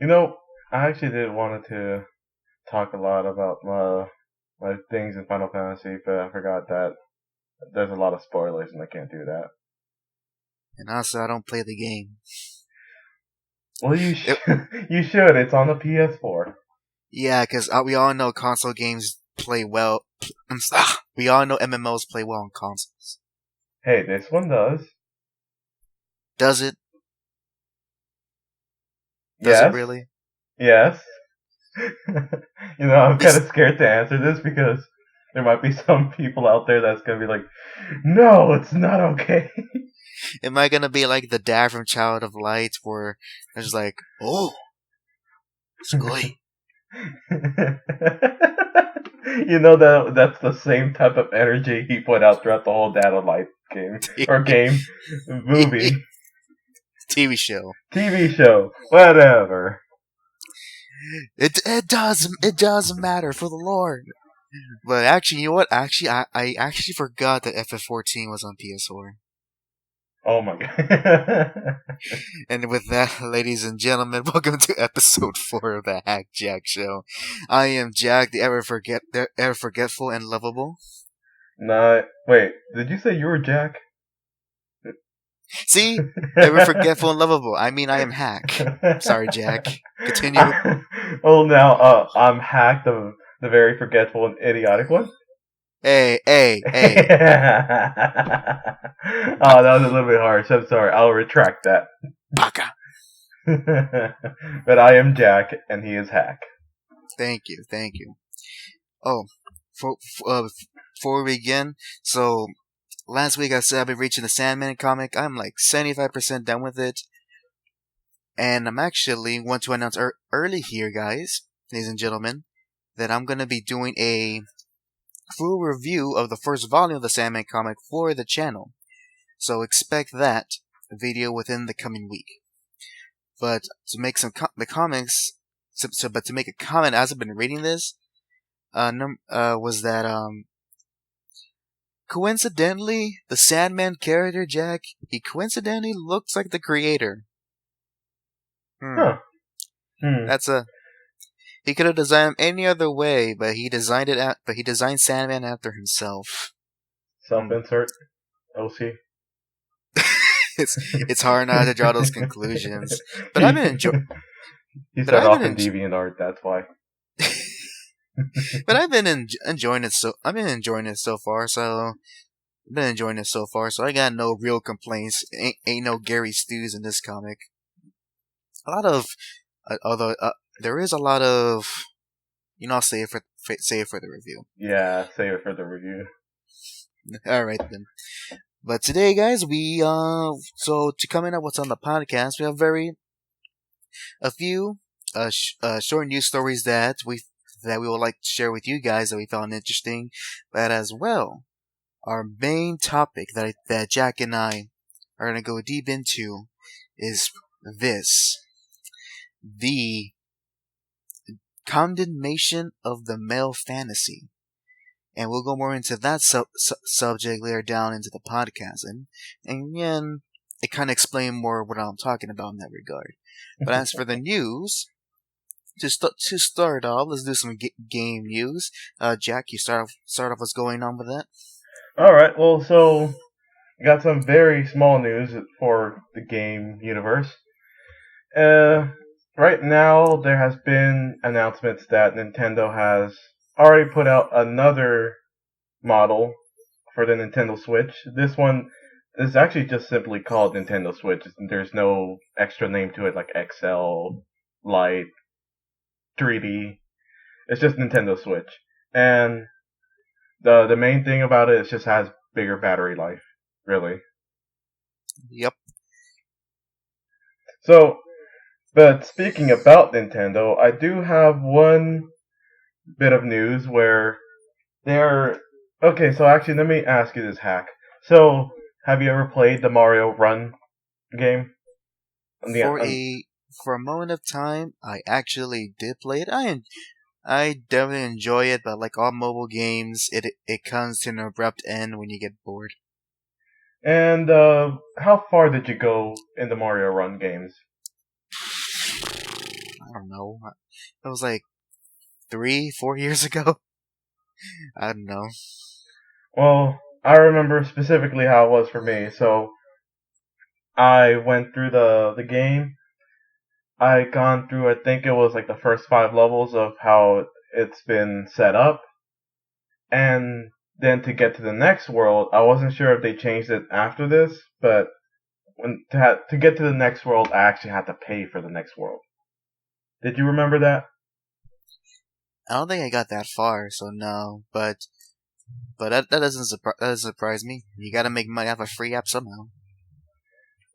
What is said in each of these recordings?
You know, I actually did wanted to talk a lot about my things in Final Fantasy, but I forgot that there's a lot of spoilers and I can't do that. And also, I don't play the game. Well, It, you should. It's on the PS4. yeah, because we all know console games play well. We all know MMOs play well on consoles. Hey, this one does. Does it? Does it Yes, really? yes. I'm kind It's, of scared to answer this because there might be some people out there that's gonna be like, "No, it's not okay." am I gonna be like the dad from Child of Light, where it's like, oh, sugoi. That's the same type of energy he put out throughout the whole Data Light game or game movie TV show. TV show whatever. It doesn't matter for the Lord. But actually, you know what? Actually, I actually forgot that FF14 was on PS4. Oh my god. And with that, ladies and gentlemen, welcome to episode 4 of the Hack Jack Show. I am Jack, the ever forgetful and lovable. Nah, wait. Did you say you were Jack? See, ever forgetful and lovable. I mean, I am Hack. Sorry, Jack. Continue. Now, I'm Hack, the very forgetful and idiotic one. Hey, hey, Oh, hey. that was a little bit harsh. I'm sorry. I'll retract that. Baka. But I am Jack, and he is Hack. Thank you, thank you. Oh, for, before we begin, so last week I said I've been reaching the Sandman comic. I'm like 75% done with it. And I'm actually want to announce early here, guys, ladies and gentlemen, that I'm going to be doing a full review of the first volume of the Sandman comic for the channel. So expect that video within the coming week. But to make the comics, but to make a comment as I've been reading this, was that coincidentally the Sandman character Jack, he coincidentally looks like the creator. Huh. Hmm. That's a He could have designed him any other way, but he designed but he designed Sandman after himself. Self-insert. OC. It's hard not to draw those conclusions, but I've he, been enjoy. he But started I've been off in enjoy. DeviantArt, that's why. But I've been enjoying it so. I've been enjoying it so far. So I got no real complaints. Ain't no Gary Stews in this comic. A lot of, although there is a lot of, I'll say it for the review. Yeah, save it for the review. All right then. But today, guys, so to comment on what's on the podcast, we have a few short news stories that we would like to share with you guys that we found interesting, but as well, our main topic that Jack and I are gonna go deep into is the condemnation of the male fantasy. And we'll go more into that subject later down into the podcast, and again, it kind of explain more what I'm talking about in that regard. But as for the news, to start off, let's do some game news. Jack, you start off what's going on with that. Alright, well, so, got some very small news for the game universe. Uh, right now, there has been announcements that Nintendo has already put out another model for the Nintendo Switch. This one is actually just simply called Nintendo Switch. There's no extra name to it like XL, Lite, 3D. It's just Nintendo Switch. And the main thing about it is just has bigger battery life, really. Yep. So, but speaking about Nintendo, I do have one bit of news where they're okay. So actually, let me ask you this, Hack. So, have you ever played the Mario Run game? On the, For on, a moment of time, I actually did play it. I definitely enjoy it, but like all mobile games, it comes to an abrupt end when you get bored. and how far did you go in the Mario Run games? I don't know. It was like 3, 4 years ago. I don't know. Well, I remember specifically how it was for me. So I went through the game. I gone through, I think it was like the first 5 levels of how it's been set up, and then to get to the next world, I wasn't sure if they changed it after this, but to get to the next world, I actually had to pay for the next world. Did you remember that? I don't think I got that far, so no. But that doesn't surprise me. You gotta make money off a free app somehow.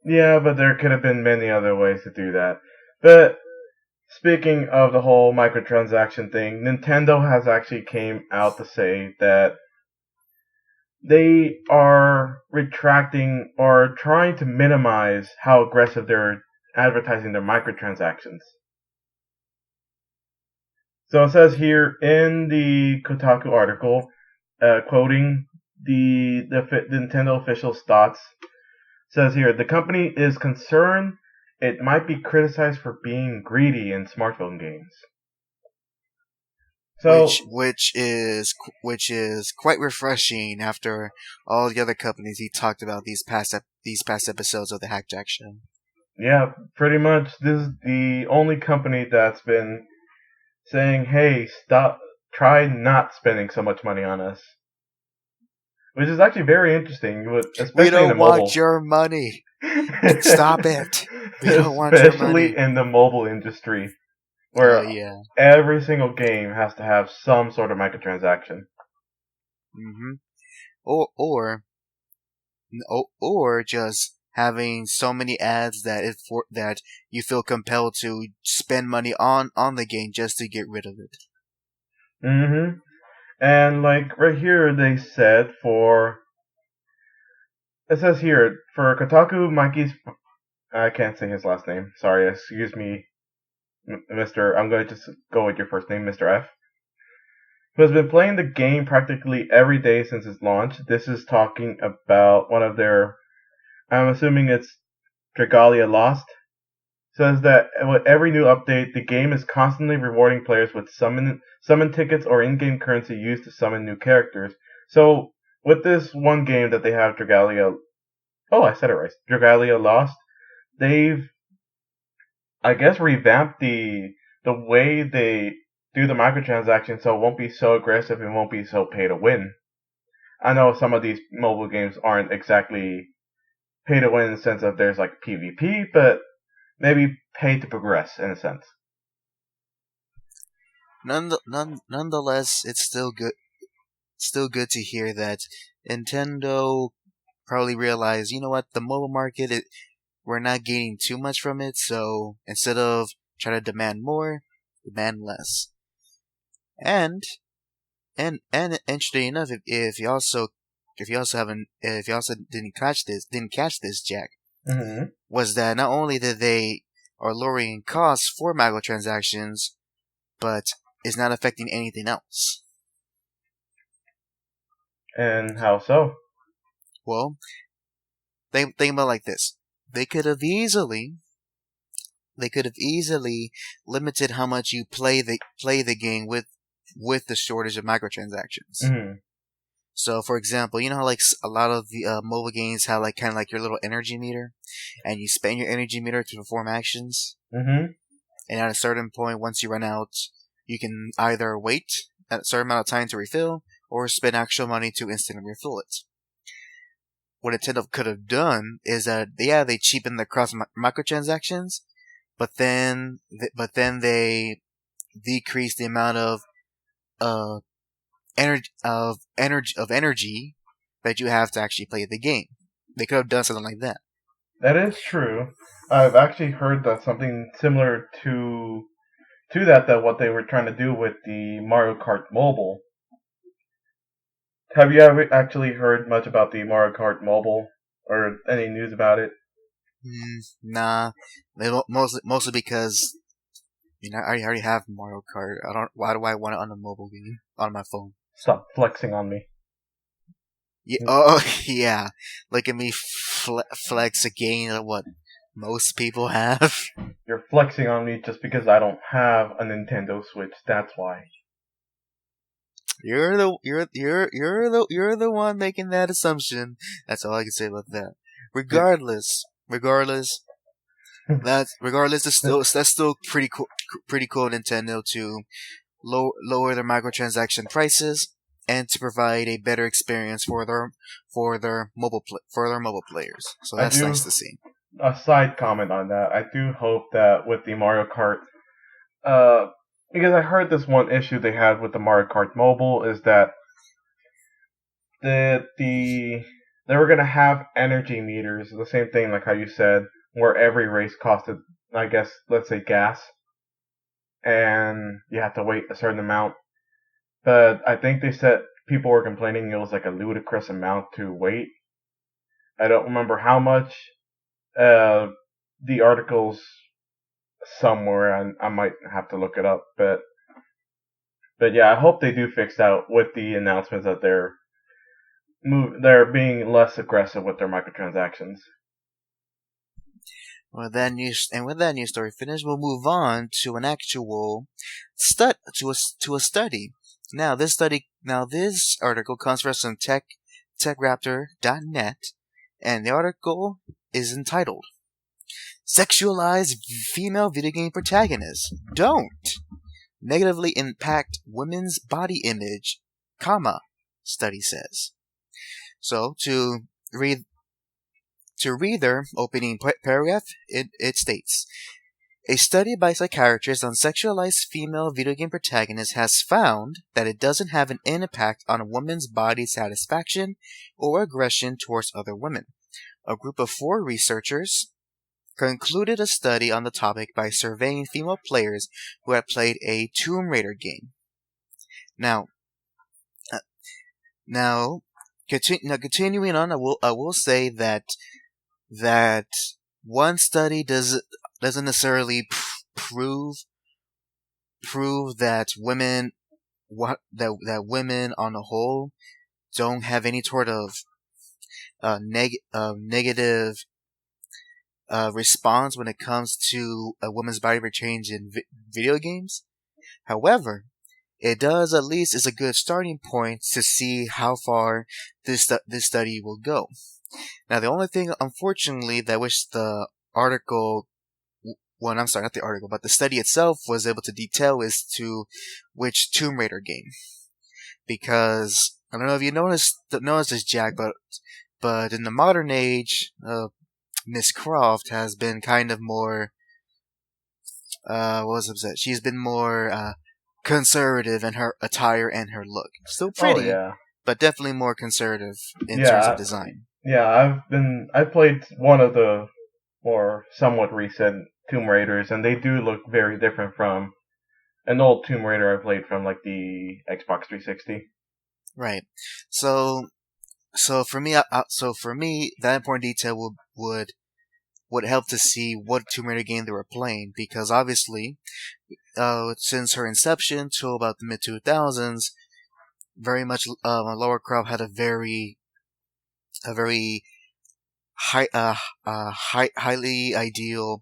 Yeah, but there could have been many other ways to do that. But speaking of the whole microtransaction thing, Nintendo has actually came out to say that they are retracting or trying to minimize how aggressive they're advertising their microtransactions. So it says here in the Kotaku article, quoting the Nintendo official's thoughts, says here the company is concerned it might be criticized for being greedy in smartphone games. So Which is quite refreshing after all the other companies he talked about these past episodes of the Hack Jack show. yeah, pretty much this is the only company that's been saying, "Hey, stop! Try not spending so much money on us," which is actually very interesting, especially We in the don't mobile. want your money. Stop it. We don't want your Especially money. in the mobile industry, where Yeah. every single game has to have some sort of microtransaction. Mm-hmm. Or or just having so many ads that you feel compelled to spend money on the game just to get rid of it. Mm-hmm. And like right here, they said it says here for Kotaku Mikey's. I can't say his last name. Sorry, excuse me, Mr. I'm going to just go with your first name, Mr. F. Who has been playing the game practically every day since its launch. This is talking about one of their. I'm assuming it's Dragalia Lost. Says that with every new update, the game is constantly rewarding players with summon tickets or in-game currency used to summon new characters. So with this one game that they have, Dragalia. Oh, I said it right. Dragalia Lost. They've, I guess, revamped the way they do the microtransactions so it won't be so aggressive and won't be so pay to win. I know some of these mobile games aren't exactly pay to win in the sense of there's like PvP, but maybe pay to progress in a sense. Nonetheless, it's still good. Still good to hear that Nintendo probably realized, you know what, the mobile market, we're not gaining too much from it, so instead of trying to demand more, demand less. And interesting enough, if you also didn't catch this, Jack, Mm-hmm. was that not only that they are lowering costs for microtransactions, but is not affecting anything else. And how so? Well, think about it like this: they could have easily limited how much you play the game with the shortage of microtransactions. Mm-hmm. So, for example, you know how like a lot of the mobile games have like kind of like your little energy meter, and you spend your energy meter to perform actions. Mm-hmm. And at a certain point, once you run out, you can either wait a certain amount of time to refill, or spend actual money to instantly refill it. What Nintendo could have done is that they cheapened the cross microtransactions, but then they decreased the amount of uh energy that you have to actually play the game. They could have done something like that. That is true. I've actually heard that something similar to that what they were trying to do with the Mario Kart Mobile. Have you ever actually heard much about the Mario Kart Mobile or any news about it? Nah, mostly because I already have Mario Kart. I don't. Why do I want it on a mobile game on my phone? Stop flexing on me. Yeah. Oh yeah. Look at me flex a game of what most people have. you're flexing on me just because I don't have a Nintendo Switch. That's why. You're the one making that assumption. That's all I can say about that. Regardless, that's still pretty cool. Pretty cool, Nintendo, to lower their microtransaction prices and to provide a better experience for their mobile players. So I that's do nice to see. a side comment on that. I do hope that with the Mario Kart, uh, because I heard this one issue they had with the Mario Kart Mobile is that they were gonna have energy meters, the same thing like how you said, where every race costed, I guess, let's say gas, and you have to wait a certain amount. But I think they said people were complaining it was like a ludicrous amount to wait. I don't remember how much. Uh, the article's somewhere, and I might have to look it up. But yeah, I hope they do fix that with the announcements that they're being less aggressive with their microtransactions. With that news story finished, we'll move on to an actual to a study. Now this article comes from TechRaptor.net, and the article is entitled "Sexualized Female Video Game Protagonists Don't Negatively Impact Women's Body Image, study says." So to read their opening paragraph, it states, "A study by psychiatrists on sexualized female video game protagonists has found that it doesn't have an impact on a woman's body satisfaction or aggression towards other women. A group of 4 researchers concluded a study on the topic by surveying female players who had played a Tomb Raider game. Now, continuing on, I will say that one study doesn't necessarily prove that women on the whole don't have any sort of negative response when it comes to a woman's body change in video games. However, it does at least is a good starting point to see how far this study will go. Now, the only thing, unfortunately, that I wish the article, well, I'm sorry, not the article, but the study itself was able to detail is to which Tomb Raider game. Because, I don't know if you noticed this, JAC, but in the modern age, Miss Croft has been kind of more, she's been more, conservative in her attire and her look. Still pretty, yeah. But definitely more conservative in terms of design. Yeah, I've played one of the more somewhat recent Tomb Raiders, and they do look very different from an old Tomb Raider I played from like the Xbox 360. Right. So for me, that important detail would help to see what Tomb Raider game they were playing, because obviously, since her inception till about the mid 2000s, very much Lara Croft had a very highly ideal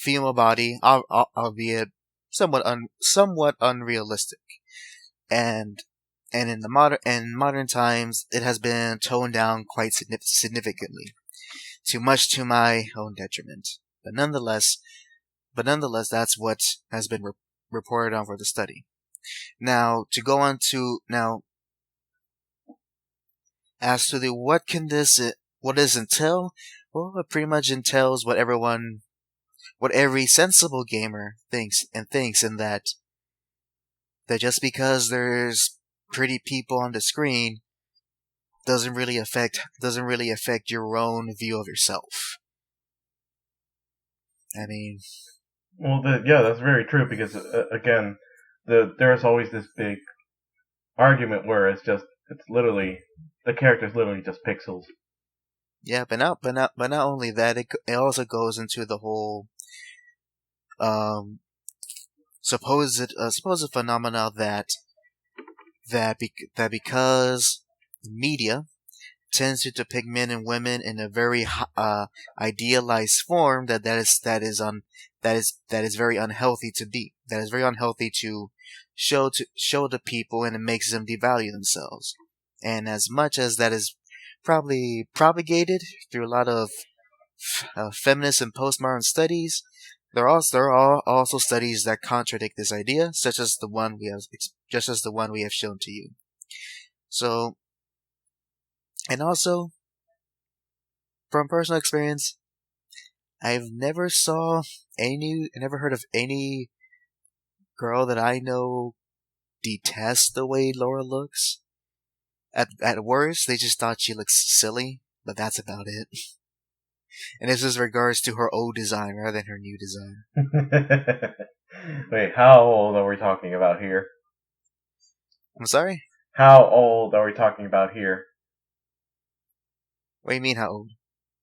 female body, albeit somewhat unrealistic, and in modern times it has been toned down quite significantly, too much to my own detriment. But nonetheless, that's what has been reported on for the study. Now, to go on to as to what does it entail? Well, it pretty much entails what every sensible gamer thinks, and that just because there's pretty people on the screen doesn't really affect your own view of yourself. I mean, well, that's very true, because again, there's always this big argument where it's literally the character's literally just pixels. Yeah, but not only that, it also goes into the whole supposed phenomena that because media tends to depict men and women in a very idealized form that is very unhealthy to be. That is very unhealthy to show to people, and it makes them devalue themselves. And as much as that is probably propagated through a lot of feminist and postmodern studies, there are also studies that contradict this idea, such as the one we have shown to you. So, and also, from personal experience, I've never heard of any girl that I know detest the way Laura looks. At worst, they just thought she looks silly, but that's about it. And this is regards to her old design rather than her new design. Wait, how old are we talking about here? I'm sorry? How old are we talking about here? What do you mean, how old?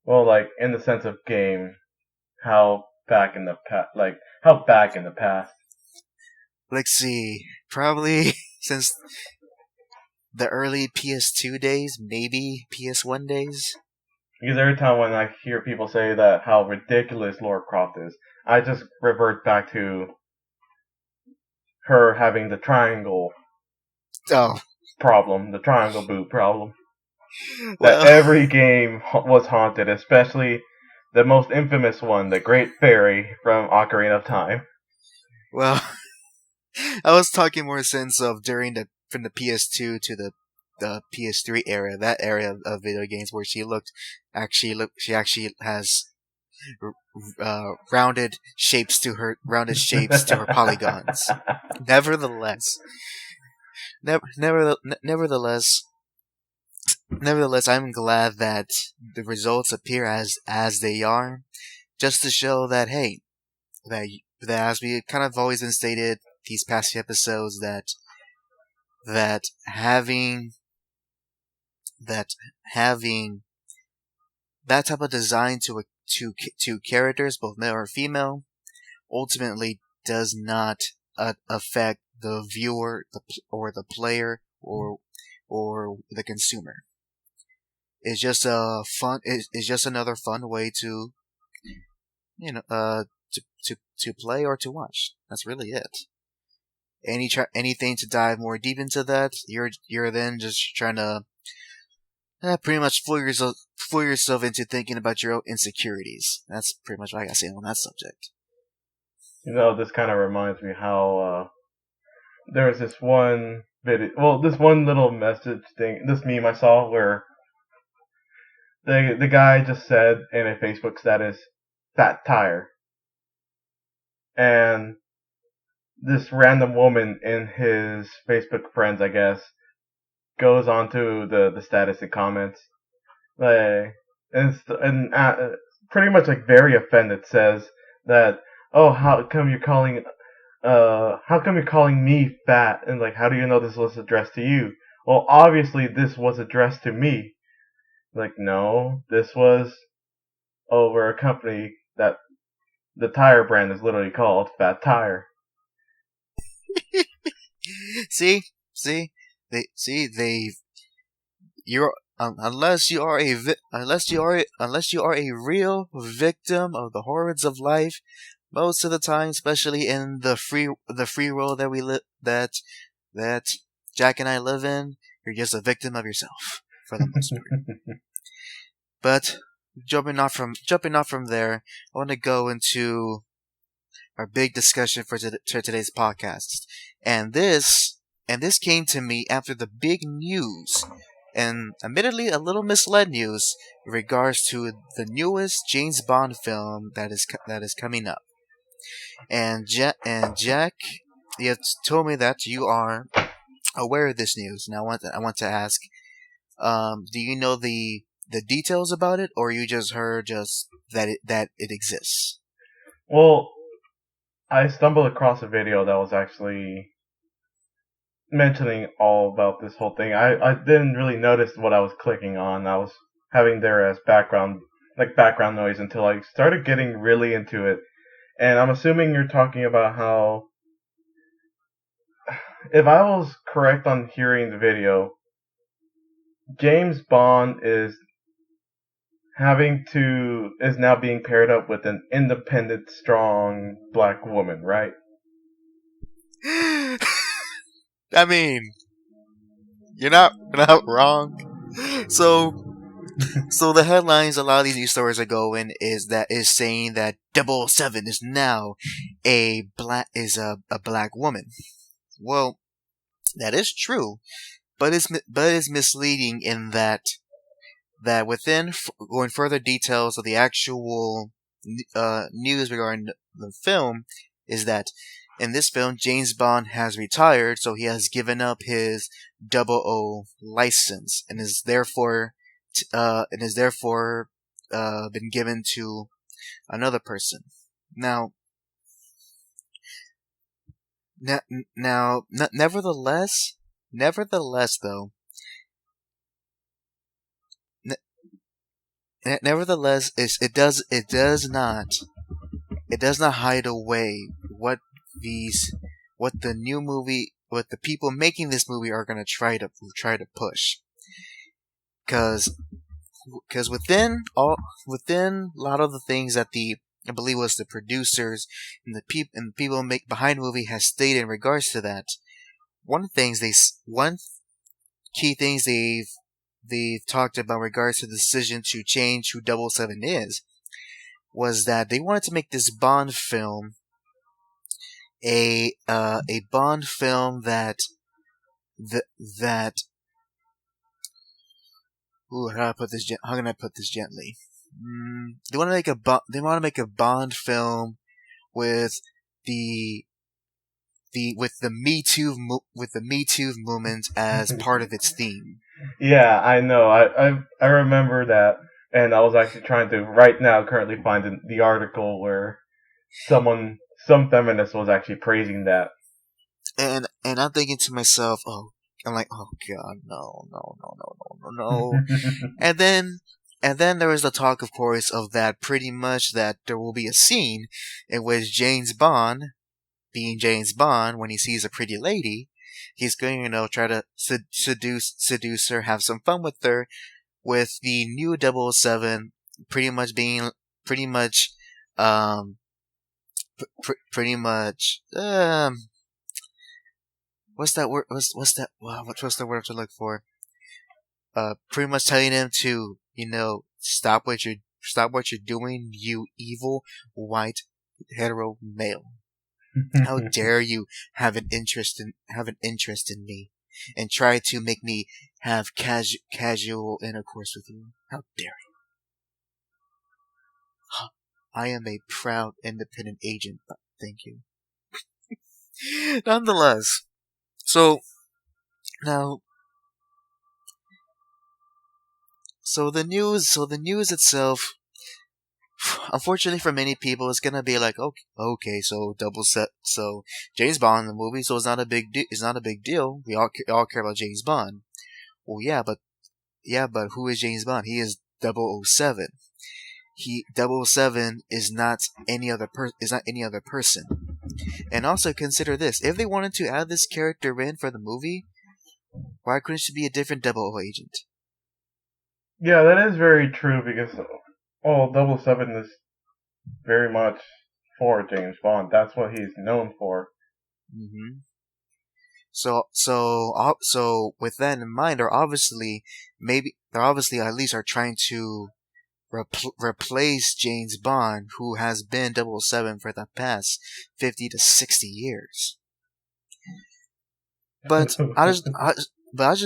Well, like, in the sense of game, how back in the past? Let's see. Probably since the early PS2 days, maybe PS1 days. Because every time when I hear people say that how ridiculous Lara Croft is, I just revert back to her having the triangle problem, the triangle boot problem. Well, that every game was haunted, especially the most infamous one, the Great Fairy from Ocarina of Time. Well, I was talking more sense of from the PS2 to the PS3 era, that era of video games where she actually has rounded shapes to her polygons. Nevertheless, I'm glad that the results appear as they are, just to show that that as we kind of always been stated these past few episodes, that having that type of design to characters, both male or female, ultimately does not affect the viewer or the player or the consumer. It's just It's just another fun way to to play or to watch. That's really it. Anything to dive more deep into that, you're then just trying to pretty much fool yourself into thinking about your own insecurities. That's pretty much what I gotta say on that subject. This kind of reminds me how there was this one this one little message thing, this meme I saw where the guy just said in a Facebook status, "fat tire," and this random woman in his Facebook friends, I guess, goes onto the status and comments, like, and pretty much like very offended, says that, "Oh, how come you're calling me fat? And like, how do you know this was addressed to you?" Well, obviously this was addressed to me. Like, no, this was over a company that the tire brand is literally called Fat Tire. Unless you are a real victim of the horrors of life, most of the time, especially in the free world that Jack and I live in, you're just a victim of yourself for the most part. But jumping off from there, I want to go into our big discussion for today's podcast, and this came to me after the big news, and admittedly a little misled news in regards to the newest James Bond film that is coming up. And Jack, you have told me that you are aware of this news, and I want to ask, do you know the details about it, or you just heard that it exists? Well, I stumbled across a video that was actually mentioning all about this whole thing. I didn't really notice what I was clicking on. I was having there as background noise until I started getting really into it. And I'm assuming you're talking about how, if I was correct on hearing the video, James Bond is now being paired up with an independent, strong black woman, right? I mean, you're not wrong. So so the headlines a lot of these news stories are going is saying that 007 is now a black woman. Well, that is true, but it's misleading in that within going further details of the actual news regarding the film is that in this film James Bond has retired, so he has given up his 00 license and is therefore been given to another person. Now, nevertheless, though, nevertheless, it does not hide away these what the people making this movie are gonna try to push, because within a lot of the things that I believe was the producers and the people make behind the movie has stated in regards to that. One key things they've talked about in regards to the decision to change who 007 is was that they wanted to make this Bond film a Bond film that ooh, how can I put this gently? They want to make a Bond film with the with the Me Too movement as part of its theme. Yeah, I know. I remember that, and I was actually trying to right now currently find the article where some feminist was actually praising that. And I'm thinking to myself, I'm like, oh god, no. And then there was the talk, of course, of that pretty much that there will be a scene in which James Bond, being James Bond, when he sees a pretty lady, he's going to try to seduce her, have some fun with her, with the new 007 pretty much um pretty much what's that word? What's that? Wow, what's the word I have to look for? Pretty much telling him to, stop what you're doing, you evil white hetero male. How dare you have an interest in me and try to make me have casual intercourse with you? How dare you? I am a proud independent agent. Thank you. Nonetheless, so now, so the news itself, unfortunately for many people, is gonna be like, okay, so so James Bond in the movie, so it's not a big deal. We all care about James Bond. Well, yeah, but who is James Bond? He is 007. 007 is not any other person. And also consider this: if they wanted to add this character in for the movie, why couldn't she be a different 00 agent? Yeah, that is very true because Double Seven is very much for James Bond. That's what he's known for. Mm-hmm. So with that in mind, they're obviously at least are trying to replace James Bond, who has been 007 for the past 50 to 60 years. But I just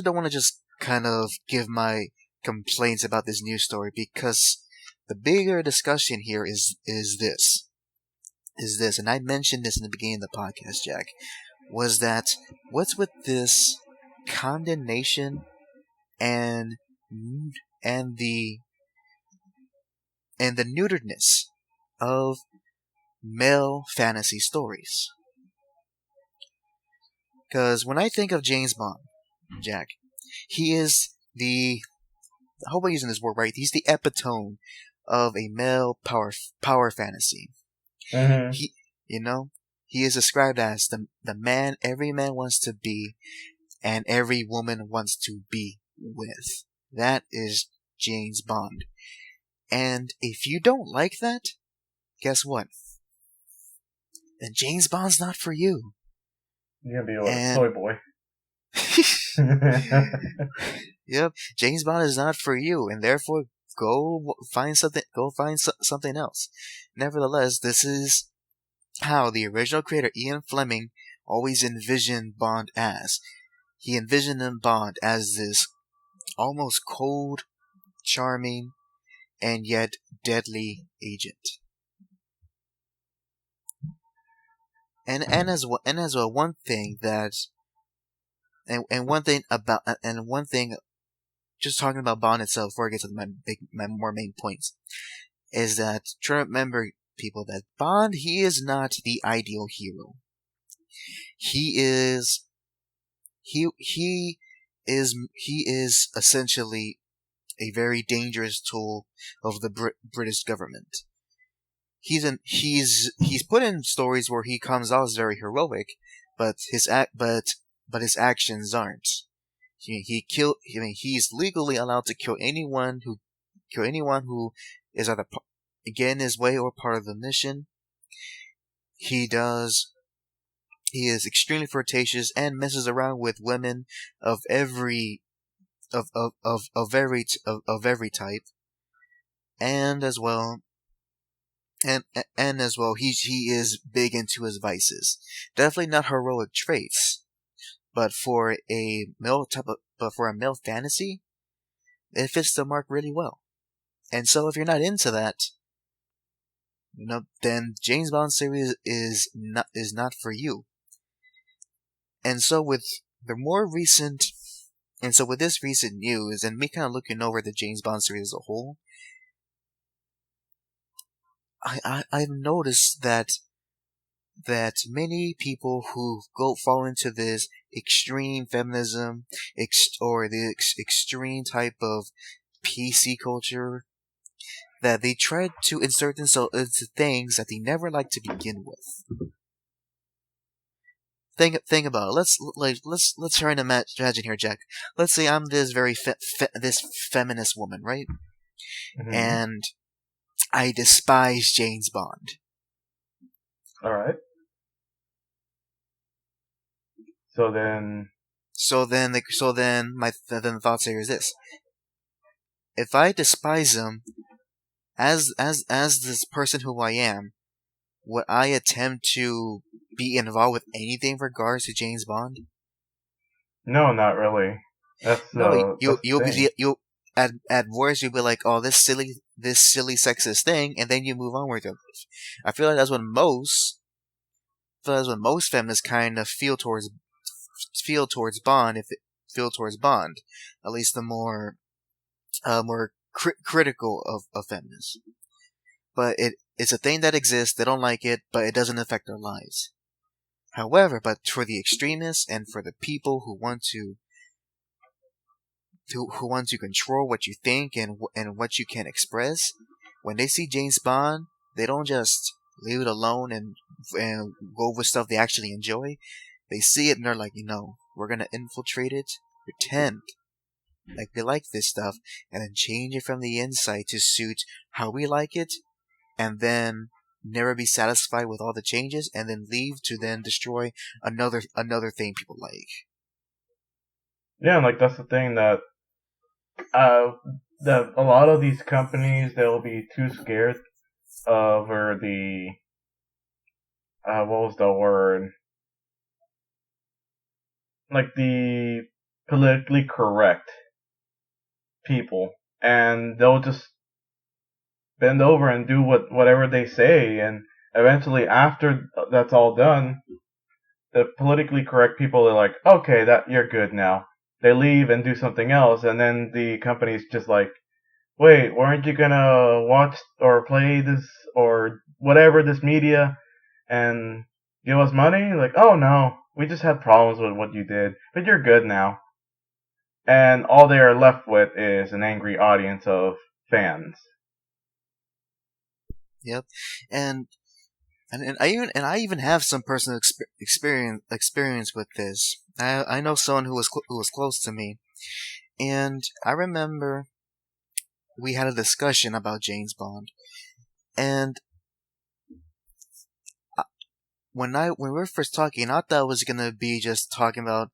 don't want to just kind of give my complaints about this news story, because the bigger discussion here is this, and I mentioned this in the beginning of the podcast, Jack, was that what's with this condemnation and and the neuteredness of male fantasy stories? Because when I think of James Bond, Jack, he is I hope I'm using this word right. He's the epitome of a male power fantasy. Mm-hmm. He is described as the man every man wants to be and every woman wants to be with. That is James Bond. And if you don't like that, guess what? Then James Bond's not for you. You're gonna be what, a And soy boy. yep, James Bond is not for you, and therefore go find something. Go find something else. Nevertheless, this is how the original creator Ian Fleming always envisioned Bond as. He envisioned Bond as this almost cold, charming, and yet deadly agent. And as well, one thing that and one thing about and one thing just talking about Bond itself before I get to my more main points is that try to remember, people, that Bond, he is not the ideal hero. He is essentially a very dangerous tool of the British government. He's put in stories where he comes out as very heroic, but his actions aren't. He's legally allowed to kill anyone who is either get in his way or part of the mission. He is extremely flirtatious and messes around with women of every type, and as well, he is big into his vices. Definitely not heroic traits, but for a male fantasy, it fits the mark really well. And so, if you're not into that, then James Bond series is not for you. And so with this recent news, and me kind of looking over the James Bond series as a whole, I've noticed that many people who fall into this extreme feminism, or the extreme type of PC culture, that they try to insert themselves into things that they never liked to begin with. Think about it. Let's try and imagine here, Jack. Let's say I'm this very this feminist woman, right? Mm-hmm. And I despise James Bond. All right. So then the thoughts here is this: if I despise him as this person who I am, would I attempt to be involved with anything in regards to James Bond? No, not really. You'll at worst you'll be like, oh, this silly sexist thing, and then you move on with your life. I feel like that's when most feminists kind of feel towards Bond. At least the more critical of feminists. But it's a thing that exists. They don't like it, but it doesn't affect their lives. However, but for the extremists and for the people who want to control what you think and what you can express, when they see James Bond, they don't just leave it alone and go with stuff they actually enjoy. They see it and they're like, we're gonna infiltrate it, pretend like they like this stuff, and then change it from the inside to suit how we like it, and then never be satisfied with all the changes, and then leave to then destroy another thing people like. Yeah, and that's the thing that a lot of these companies, they'll be too scared of, or the what was the word? The politically correct people, and they'll just bend over and do whatever they say, and eventually, after that's all done, the politically correct people are like, okay, that you're good now. They leave and do something else, and then the company's just like, wait, weren't you gonna watch or play this or whatever, this media, and give us money? Like, oh no, we just had problems with what you did, but you're good now. And all they are left with is an angry audience of fans. Yep, and I even have some personal experience with this. I know someone who was close to me, And I remember we had a discussion about James Bond, and when we were first talking, I thought it was gonna be just talking about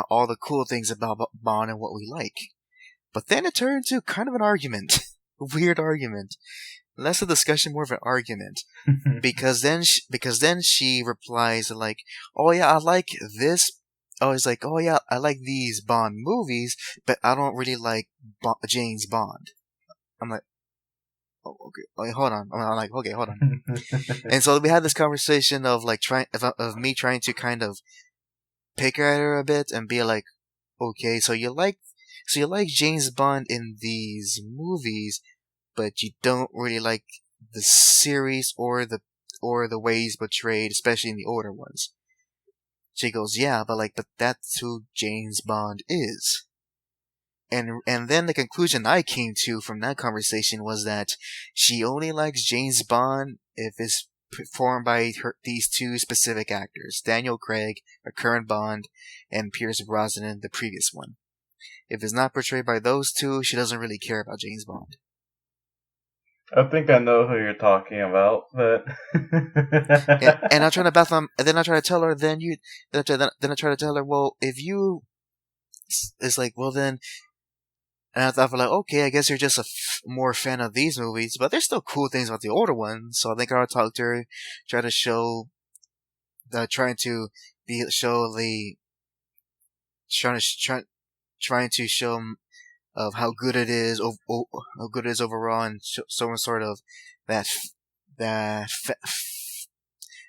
all the cool things about Bond and what we like. But then it turned into kind of an argument, a weird argument. Less a discussion, more of an argument. Because then she replies like, "Oh yeah, I like this." Oh, it's like, "Oh yeah, I like these Bond movies, but I don't really like James Bond." I'm like, "Oh, okay, wait, hold on." I'm like, "Okay, hold on." And so we had this conversation of like of me trying to kind of pick at her a bit and be like, "Okay, so you like James Bond in these movies, but you don't really like the series or the way he's portrayed, especially in the older ones." She goes, "Yeah, but that's who James Bond is." And then the conclusion I came to from that conversation was that she only likes James Bond if it's performed by these two specific actors, Daniel Craig, a current Bond, and Pierce Brosnan, the previous one. If it's not portrayed by those two, she doesn't really care about James Bond. I think I know who you're talking about, but and I try to bath and then I try to tell her, then I try to tell her, well, if you, it's like, well then, and I thought, like, okay, I guess you're just more fan of these movies, but there's still cool things about the older ones. So I think I'll talk to her, try to show, trying to show of how good it is, how good it is overall, and some sort of that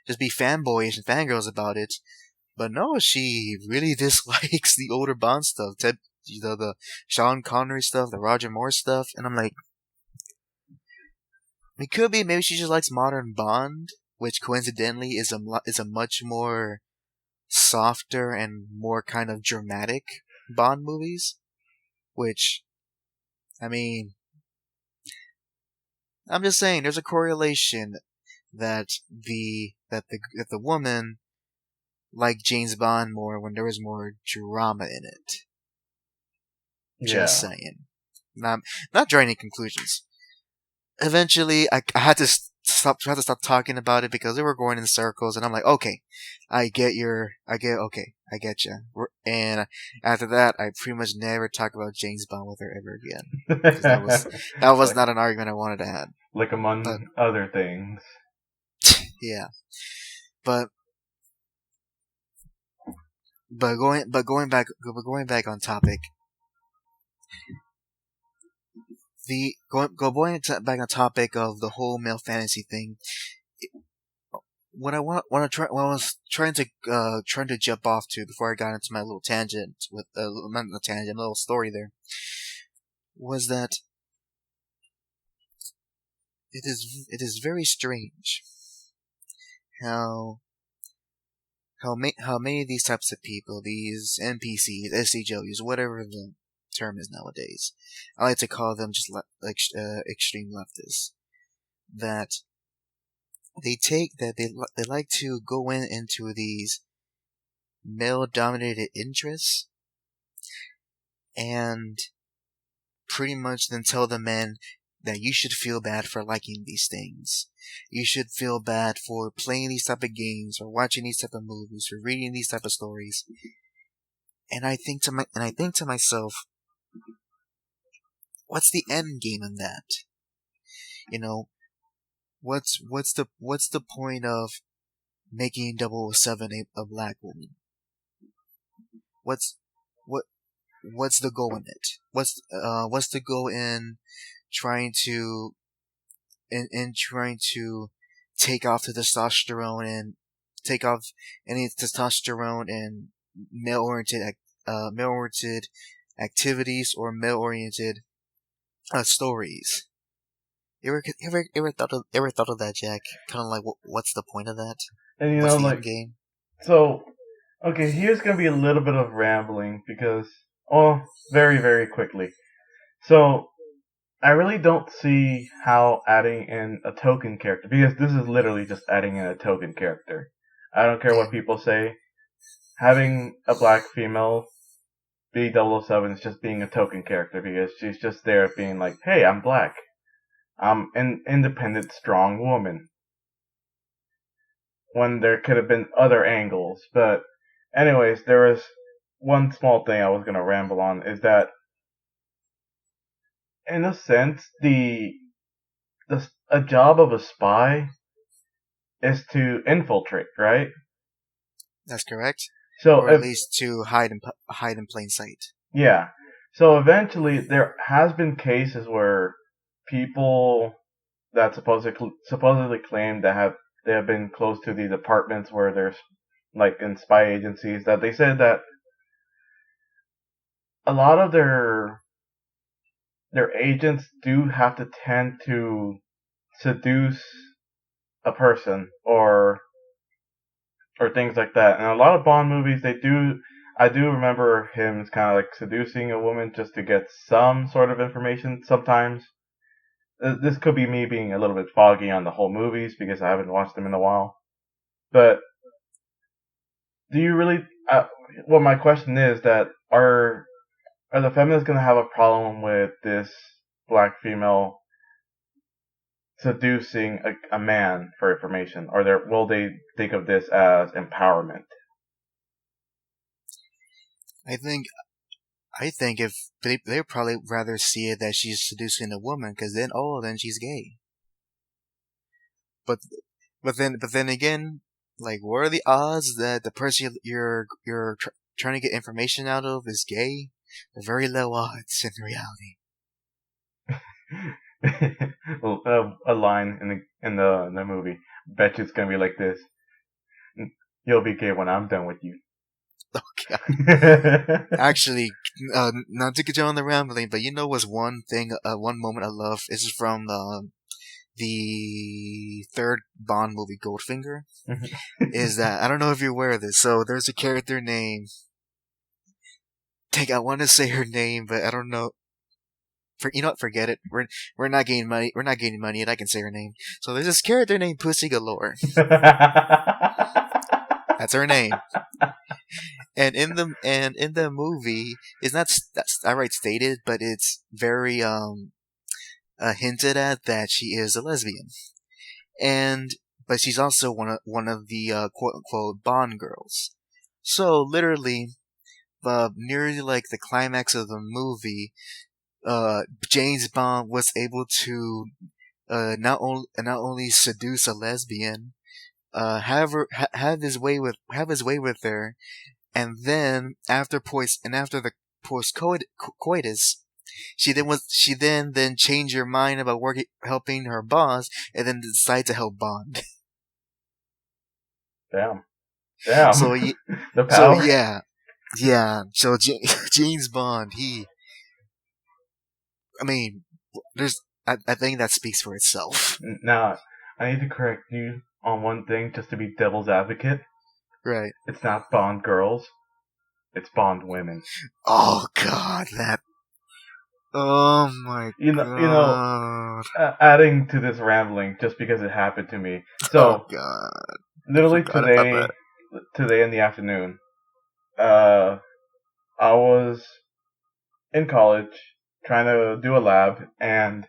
just be fanboyish and fangirls about it. But no, she really dislikes the older Bond stuff. The Sean Connery stuff, the Roger Moore stuff, and I'm like, it could be maybe she just likes modern Bond, which coincidentally is a much more softer and more kind of dramatic Bond movies. Which, I mean, I'm just saying, there's a correlation that the woman liked James Bond more when there was more drama in it. Just saying. Not drawing any conclusions. Eventually, I had to stop talking about it because they were going in circles, and I'm like, okay, I get you. And after that, I pretty much never talk about James Bond with her ever again. That was not an argument I wanted to have. Like among other things. Yeah. But going back on topic. Back on topic of the whole male fantasy thing. What I was trying to jump off to before I got into my little tangent with a little story there, was that it is very strange how many of these types of people, these NPCs, SJWs, whatever the term is nowadays, I like to call them just extreme leftists, that they like to go into these male-dominated interests and pretty much then tell the men that you should feel bad for liking these things. You should feel bad for playing these type of games or watching these type of movies or reading these type of stories. And I think to myself, what's the end game in that? What's the point of making 007 a black woman? What's the goal in it? What's the goal in trying to take off the testosterone and take off any testosterone and male-oriented activities or male-oriented stories? You ever thought of that, Jack? Kind of like, what's the point of that? And what's the end game? So, okay, here's gonna be a little bit of rambling because, very, very quickly. So, I really don't see how adding in a token character, because this is literally just adding in a token character. I don't care what people say. Having a black female B007 is just being a token character because she's just there being like, hey, I'm black. I'm an independent, strong woman. When there could have been other angles. But anyways, there was one small thing I was going to ramble on is that in a sense, a job of a spy is to infiltrate, right? That's correct. So or at least to hide in plain sight. Yeah. So eventually, there has been cases where people that supposedly claim that they have been close to the departments where there's like in spy agencies that they said that a lot of their agents do have to tend to seduce a person or things like that. And a lot of Bond movies, I do remember him kind of like seducing a woman just to get some sort of information sometimes. This could be me being a little bit foggy on the whole movies because I haven't watched them in a while. But do you really? Well, my question is that are the feminists going to have a problem with this black female seducing a man for information, or will they think of this as empowerment? I think if they'd probably rather see it that she's seducing a woman, because then she's gay. But then again, like, what are the odds that the person you're trying to get information out of is gay? They're very low odds in reality. Well, a line in the movie. Bet you it's gonna be like this. You'll be gay when I'm done with you. Oh god. Actually, not to get you on the rambling, but you know what's one moment I love? This is from the third Bond movie, Goldfinger. Is that I don't know if you're aware of this. So there's a character named. I want to say her name, but I don't know. Forget it. We're not gaining money. We're not gaining money, and I can say her name. So there's this character named Pussy Galore. That's her name. And in the movie, it's not that's outright stated, but it's very hinted at that she is a lesbian, but she's also one of the quote unquote Bond girls. So literally, nearly like the climax of the movie, James Bond was able to not only seduce a lesbian, have his way with her, and then after the post coitus, she then changed her mind about helping her boss, and then decided to help Bond. Damn. So the power. So yeah. So James Bond, I think that speaks for itself. Now, I need to correct you on one thing just to be devil's advocate. Right. It's not Bond girls. It's Bond women. Oh god, that. Oh my god. Adding to this rambling just because it happened to me. So, oh god. Literally today in the afternoon, I was in college trying to do a lab, and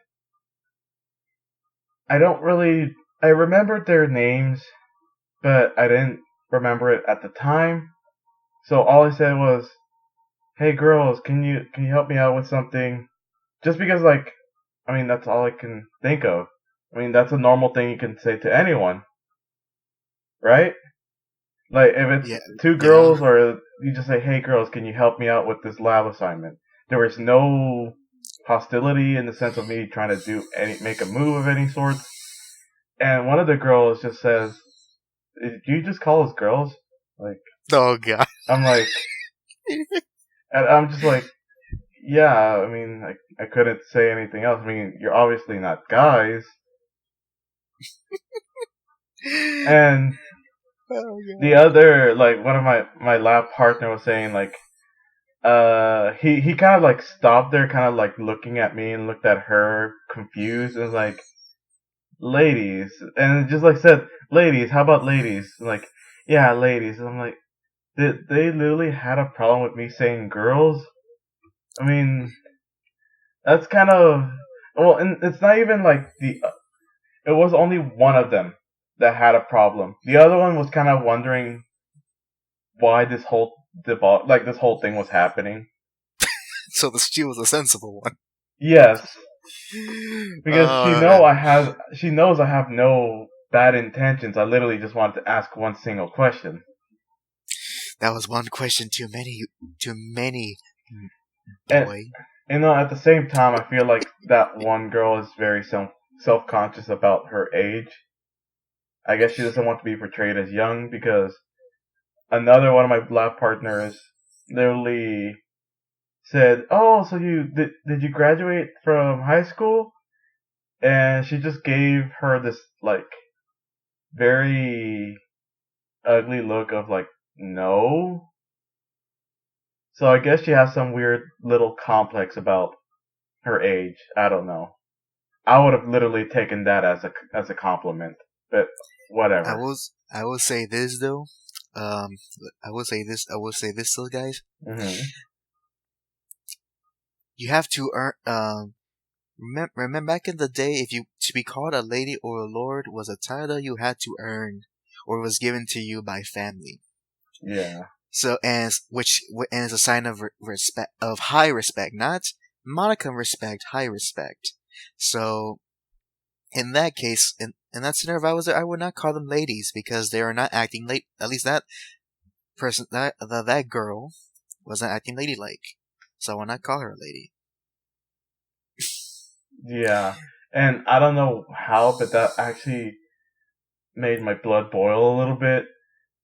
I remembered their names, but I didn't remember it at the time. So all I said was, "Hey girls, can you help me out with something?" Just because, that's all I can think of. I mean, that's a normal thing you can say to anyone, right? Like, if it's two girls, or you just say, "Hey girls, can you help me out with this lab assignment?" There was no hostility in the sense of me trying to make a move of any sort. And one of the girls just says, "Do you just call us girls?" Like, oh god. I'm like, and I'm just like, yeah. I mean, I couldn't say anything else. I mean, you're obviously not guys. And the other, one of my lab partner was saying, he kind of stopped there, kind of looking at me and looked at her confused, and was like, "Ladies," and just said, "Ladies, how about ladies?" And yeah, ladies. And I'm like, they literally had a problem with me saying girls, I mean, that's kind of well, and it's not even like the. It was only one of them that had a problem. The other one was kind of wondering why this whole thing was happening. So she was a sensible one. Yes, because Man. she knows I have no bad intentions. I literally just wanted to ask one single question. That was one question too many. Too many, And boy. at the same time, I feel like that one girl is very self conscious about her age. I guess she doesn't want to be portrayed as young because another one of my lab partners literally said, "Oh, so did you graduate from high school?" And she just gave her this like very ugly look of like, "No." So I guess she has some weird little complex about her age. I don't know. I would have literally taken that as a compliment, but I whatever. was. I will say this though. Um, I will say this. I will say this, though, guys. Hmm. You have to earn. Remember back in the day, if you to be called a lady or a lord was a title you had to earn, or was given to you by family. Yeah. So, and is a sign of respect, of high respect, not modicum respect, high respect. So, in that case, in that scenario, if I was there, I would not call them ladies because they are not acting late. At least that person, that girl, wasn't acting ladylike. So I would not call her a lady. Yeah. And I don't know how, but that actually made my blood boil a little bit.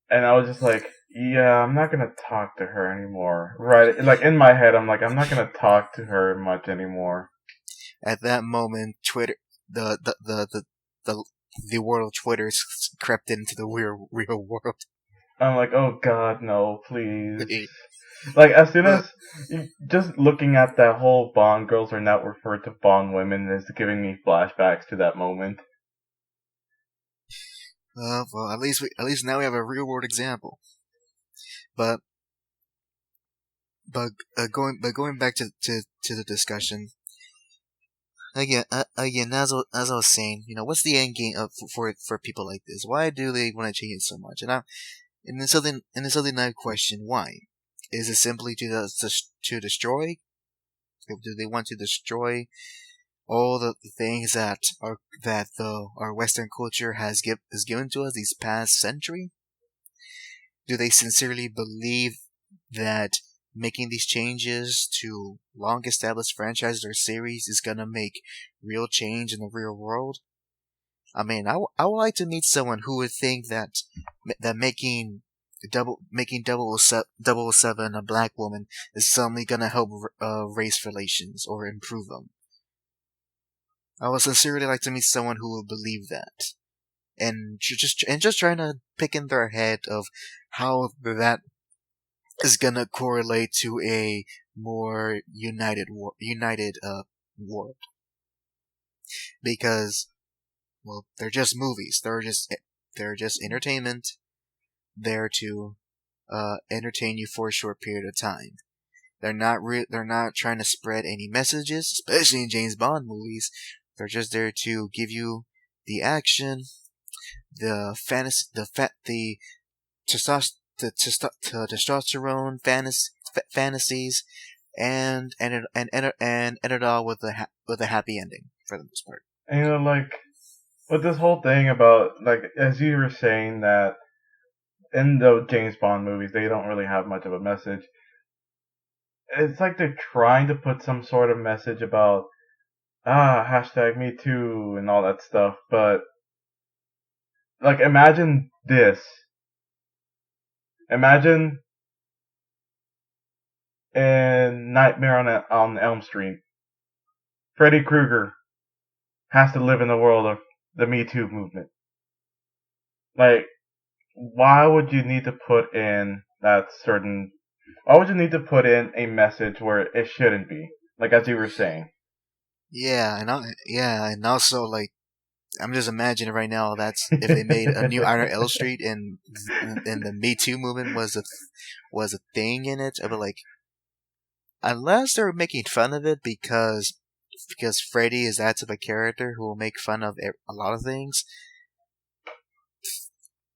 And I was just like, yeah, I'm not gonna talk to her anymore. Right? Like in my head, I'm like, I'm not gonna talk to her much anymore. At that moment, Twitter, the, the world of Twitter crept into the real world. I'm like, oh god, no, please. Like as soon But as just looking at that whole Bond girls are now referred to Bond women is giving me flashbacks to that moment. well, at least now we have a real world example. But going back to the discussion again, as I was saying, what's the end game for people like this? Why do they want to change it so much? And this other night question, why? Is it simply to destroy? Do they want to destroy all the things that our Western culture has given to us these past century? Do they sincerely believe that making these changes to long established franchises or series is gonna make real change in the real world? I mean, I would like to meet someone who would think that making double O seven a black woman is suddenly gonna help race relations or improve them. I would sincerely like to meet someone who would believe that, and just trying to pick in their head of how that is gonna correlate to a more united world, because well, they're just movies. They're just entertainment, there to entertain you for a short period of time. They're not trying to spread any messages, especially in James Bond movies. They're just there to give you the action, the fantasy, the testosterone fantasies, and end it all with with a happy ending for the most part. And like with this whole thing about like as you were saying that in the James Bond movies they don't really have much of a message. It's like they're trying to put some sort of message about hashtag me too and all that stuff, but like imagine this. Imagine in Nightmare on Elm Street, Freddy Krueger has to live in the world of the Me Too movement. Like, why would you need to put in that certain? Why would you need to put in a message where it shouldn't be? Like as you were saying. Yeah, and also like I'm just imagining right now that's if they made a new Iron L Street and the Me Too movement was a thing in it. I'd be like, unless they're making fun of it because Freddy is that type of character who will make fun of a lot of things.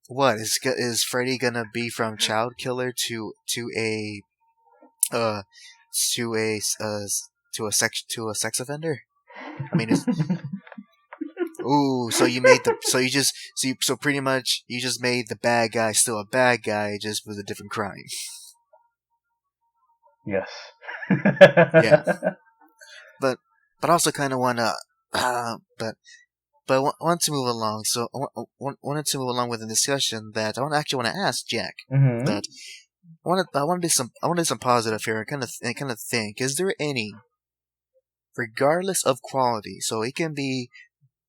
What is Freddy gonna be from child killer to a uh to a sex offender? I mean, it's ooh. So you made the so you just so you, so pretty much you just made the bad guy still a bad guy just with a different crime. Yes. Yeah, but also kind of wanna but want to move along. So wanted to move along with the discussion that actually want to ask Jack Mm-hmm. that I want to do some positive here and kind of think, is there any, regardless of quality, so it can be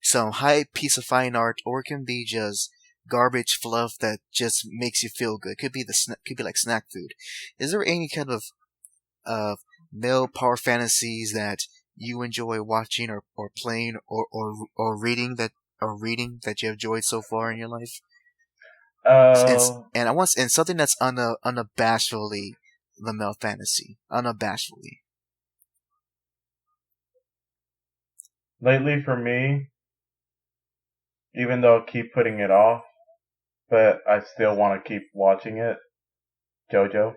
some high piece of fine art or it can be just garbage fluff that just makes you feel good, could be could be like snack food, is there any kind of male power fantasies that you enjoy watching or playing or reading that you have enjoyed so far in your life? And Uh, and I want and something that's unabashedly the male fantasy, unabashedly. lately for me, even though I keep putting it off, but I still want to keep watching it. JoJo.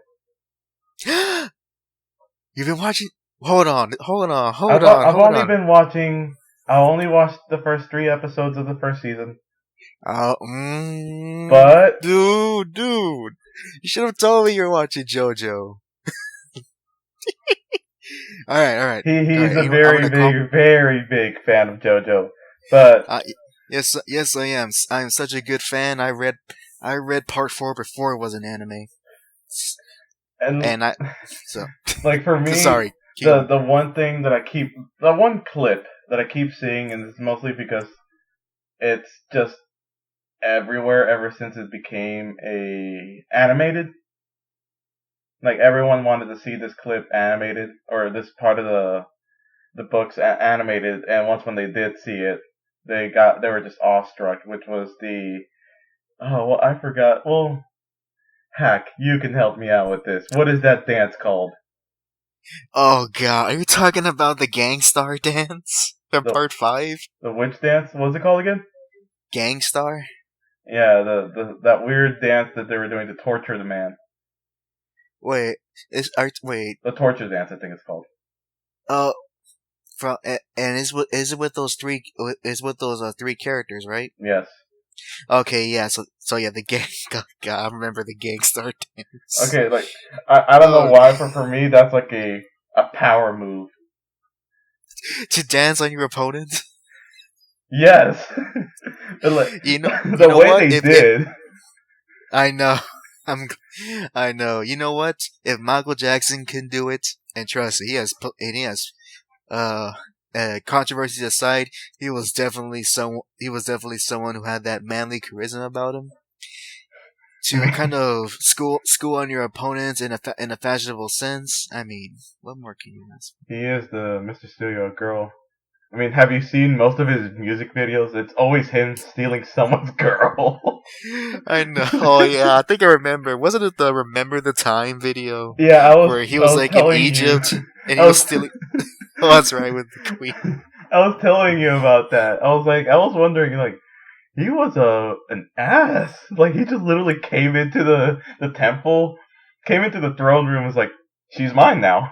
You've been watching. Hold on, hold on, I've hold on, I've hold only on. been watching. I only watched the first 3 episodes of the first season, Uh, but dude, you should have told me you're watching JoJo. All he's right. a I'm gonna call. very big fan of JoJo. But Uh, yes, I am. I am such a good fan. I read part 4 before it was an anime, and and I so like for me, sorry. Keep going. the one clip that I keep seeing, and it's mostly because it's just everywhere ever since it became a animated. Like everyone wanted to see this clip animated or this part of the books animated, and once when they did see it, they were just awestruck, which was the oh well I forgot well Hack, you can help me out with this. What is that dance called? Oh god, are you talking about the Gangstar dance from The part 5? the witch dance? What was it called again? Gangstar? Yeah, the that weird dance that they were doing to torture the man. Wait, wait. The torture dance, I think it's called. Uh, and is it with those three? Is with those three characters, right? Yes. Okay, yeah. So yeah, the gang. God, I remember the Gangstar dance. Okay, like I don't know Oh, why, but for me that's like a power move. to dance on your opponent. Yes. Like, You the know way what? they If did. I know, I'm, I know. You know what? If Michael Jackson can do it, and trust me, he has uh, controversies aside, he was definitely someone who had that manly charisma about him to kind of school on your opponents in a fashionable sense. I mean, what more can you ask? He is the Mr. Studio girl. I mean, have you seen most of his music videos? It's always him stealing someone's girl. I know. Oh yeah, I think I remember. Wasn't it the "Remember the Time" video Yeah, where he I was was like in telling you. Egypt and he I was was stealing? Oh, that's right, with the queen. I was telling you about that. I was wondering like he was an ass. Like he just literally came into the temple, came into the throne room, and was like, "She's mine now."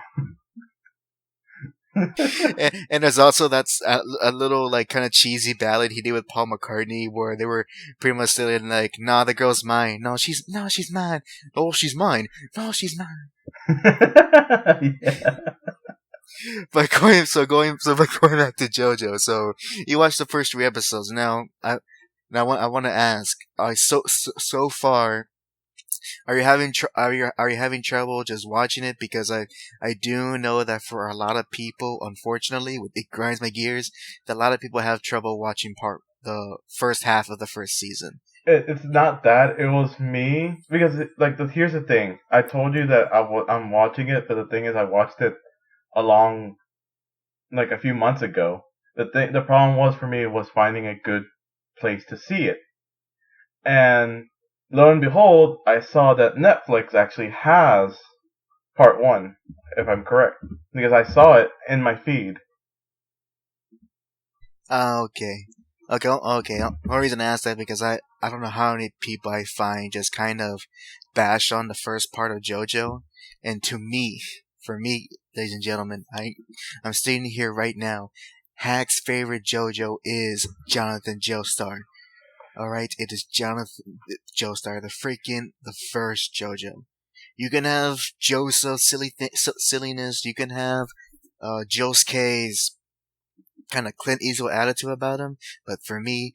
And there's also that's a little like kind of cheesy ballad he did with Paul McCartney where they were pretty much saying like, "Nah, the girl's mine. No, she's mine. Oh, she's mine. No, she's mine." Yeah. But going back to JoJo. So you watched the first 3 episodes. I want to ask. So far, are you having are you having trouble just watching it? Because I do know that for a lot of people, unfortunately, it grinds my gears. That a lot of people have trouble watching the first half of the first season. It's not that. It was me because here's the thing. I told you that I'm watching it, but the thing is, I watched it along like a few months ago. The problem was for me was finding a good place to see it, and lo and behold, I saw that Netflix actually has Part 1, if I'm correct. Because I saw it in my feed. Okay. Okay. The only reason I asked that because I don't know how many people I find just kind of bash on the first part of JoJo, and for me, ladies and gentlemen, I'm stating here right now, HAC's favorite JoJo is Jonathan Joestar. All right, it is Jonathan Joestar, the first JoJo. You can have Joseph's silliness. You can have Josuke's kind of Clint Eastwood attitude about him, but for me,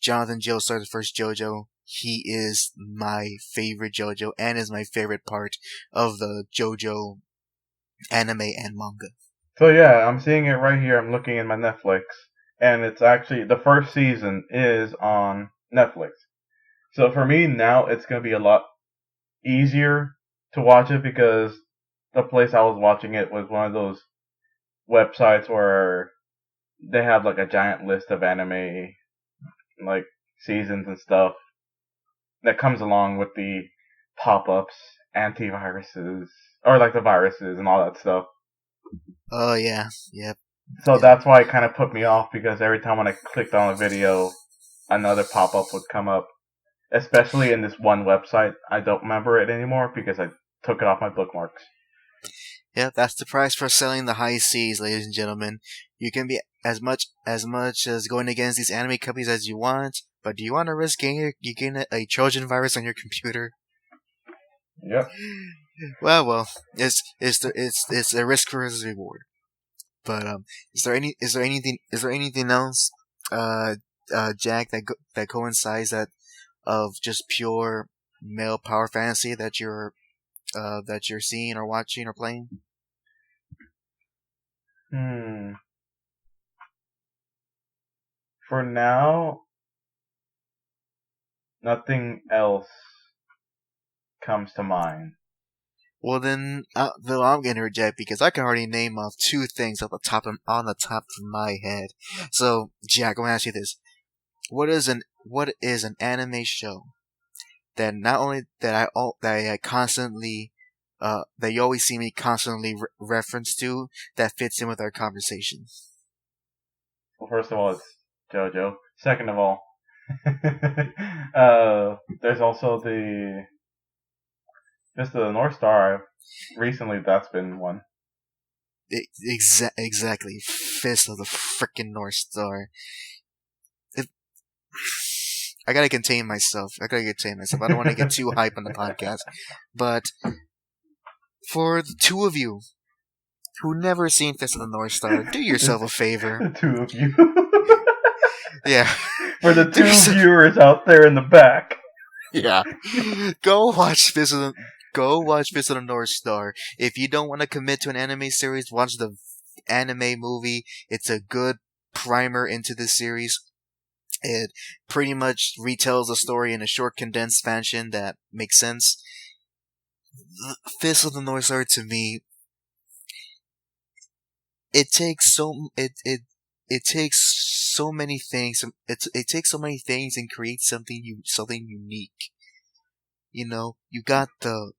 Jonathan Joestar, the first JoJo, he is my favorite JoJo and is my favorite part of the JoJo anime and manga. So yeah, I'm seeing it right here. I'm looking in my Netflix, and it's actually the first season is on Netflix. So for me now, it's gonna be a lot easier to watch it because the place I was watching it was one of those websites where they have like a giant list of anime like seasons and stuff that comes along with the pop-ups, antiviruses, or like the viruses and all that stuff. Oh yeah, yep. So Yeah. that's why it kind of put me off because every time when I clicked on a video, another pop-up would come up. Especially in this one website, I don't remember it anymore because I took it off my bookmarks. Yeah, that's the price for selling the high seas, ladies and gentlemen. You can be as much as going against these anime companies as you want, but do you want to risk getting a Trojan virus on your computer? Yep. Well, it's a risk versus reward. But is there anything else, Jack, that coincides of just pure male power fantasy that you're seeing or watching or playing? For now, nothing else comes to mind. Well then, though I'm gonna reject because I can already name off two things on the top of my head. So, Jack, I'm gonna ask you this: what is an anime show that not only that I constantly that you always see me constantly reference to that fits in with our conversation? Well, first of all, it's JoJo. Second of all, there's also the Fist of the North Star. Recently, that's been one. Exactly, Fist of the frickin' North Star. I gotta contain myself. I don't want to get too hype on the podcast. But for the two of you who never seen Fist of the North Star, do yourself a favor. The two of you. Yeah. For the two viewers out there in the back. Yeah. Go watch Fist of the North Star. If you don't want to commit to an anime series, watch the anime movie. It's a good primer into this series. It pretty much retells the story in a short, condensed fashion that makes sense. Fist of the North Star, to me, it takes so many things. It takes so many things and creates something unique. You know, you got a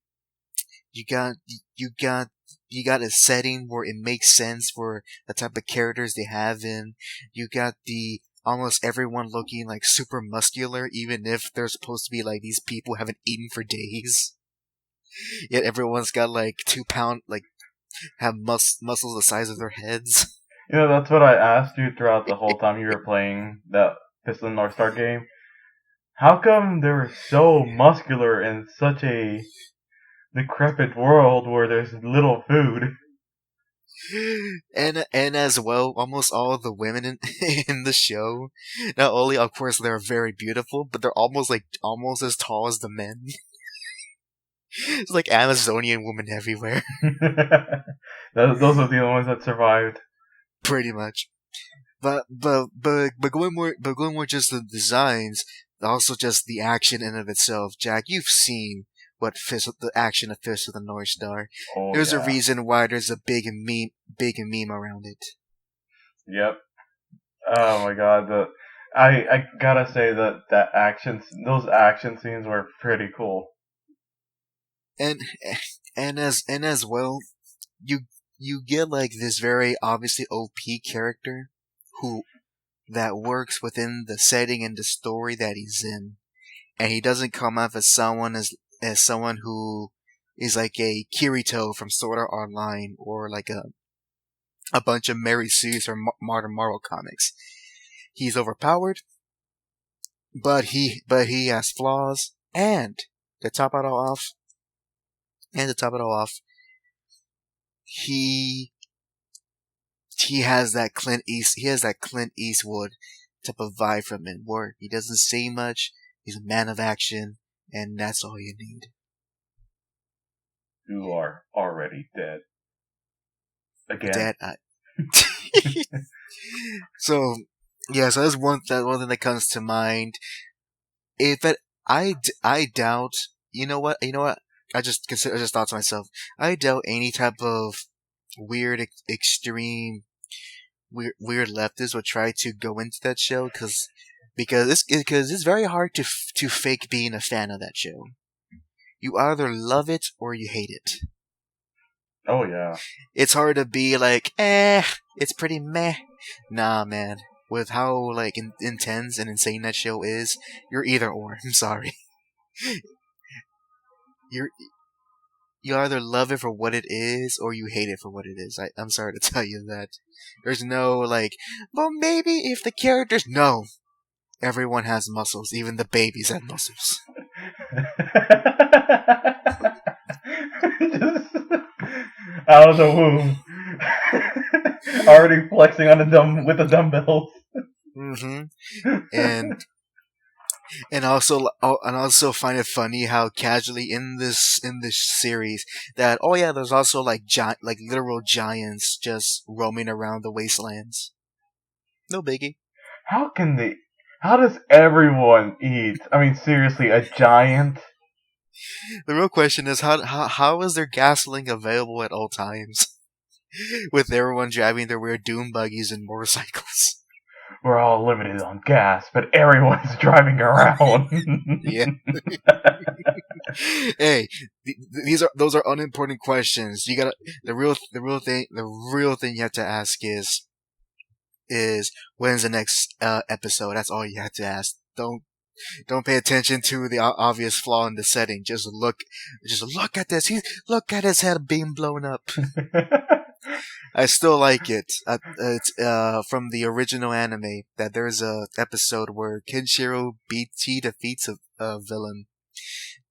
setting where it makes sense for the type of characters they have in. You got the almost everyone looking like super muscular, even if they're supposed to be like these people haven't eaten for days. Yet everyone's got like 2 pound, like have muscles the size of their heads. You know, that's what I asked you throughout the whole time you were playing that Fist of the North Star game. How come they were so muscular in such a decrepit world where there's little food? And as well, almost all of the women in the show, not only of course they're very beautiful, but they're almost as tall as the men. It's like Amazonian women everywhere. Those are the only ones that survived. Pretty much. But going more just the designs, also just the action in of itself. Jack, you've seen the action of Fist of the North Star. Oh, There's yeah. a reason why there's a big meme around it. Yep. Oh my god, I gotta say that those action scenes were pretty cool. And and as well, you you get like this very obviously OP character who that works within the setting and the story that he's in, and he doesn't come off as someone who is like a Kirito from Sword Art Online or like a bunch of Mary Sue's or modern Marvel comics. He's overpowered, but he has flaws, and to top it all off, he he has that Clint Eastwood type of vibe from him, where he doesn't say much. He's a man of action, and that's all you need. You are already dead. Again. Dead. So yeah, so that's one thing that comes to mind. But I doubt. You know what? I just thought to myself. I doubt any type of weird, extreme, weird leftists would try to go into that show because it's very hard to fake being a fan of that show. You either love it or you hate it. Oh yeah. It's hard to be like, it's pretty meh. Nah, man. With how like intense and insane that show is, you're either or. I'm sorry. You either love it for what it is or you hate it for what it is. I'm sorry to tell you that. There's no like, well maybe if the characters no. Everyone has muscles, even the babies have muscles. Just out of the womb. Already flexing on with the dumbbells. And also find it funny how casually in this series that there's also like literal giants just roaming around the wastelands. No biggie. How does everyone eat? I mean, seriously, a giant? The real question is how is there gasoline available at all times? With everyone driving their weird doom buggies and motorcycles. We're all limited on gas, but everyone's driving around. Yeah. Hey, those are unimportant questions. You gotta the real thing you have to ask is when's the next episode? That's all you have to ask. Don't pay attention to the obvious flaw in the setting. Just look at this. Look at his head being blown up. I still like it. It's from the original anime that there's a episode where Kenshiro defeats a villain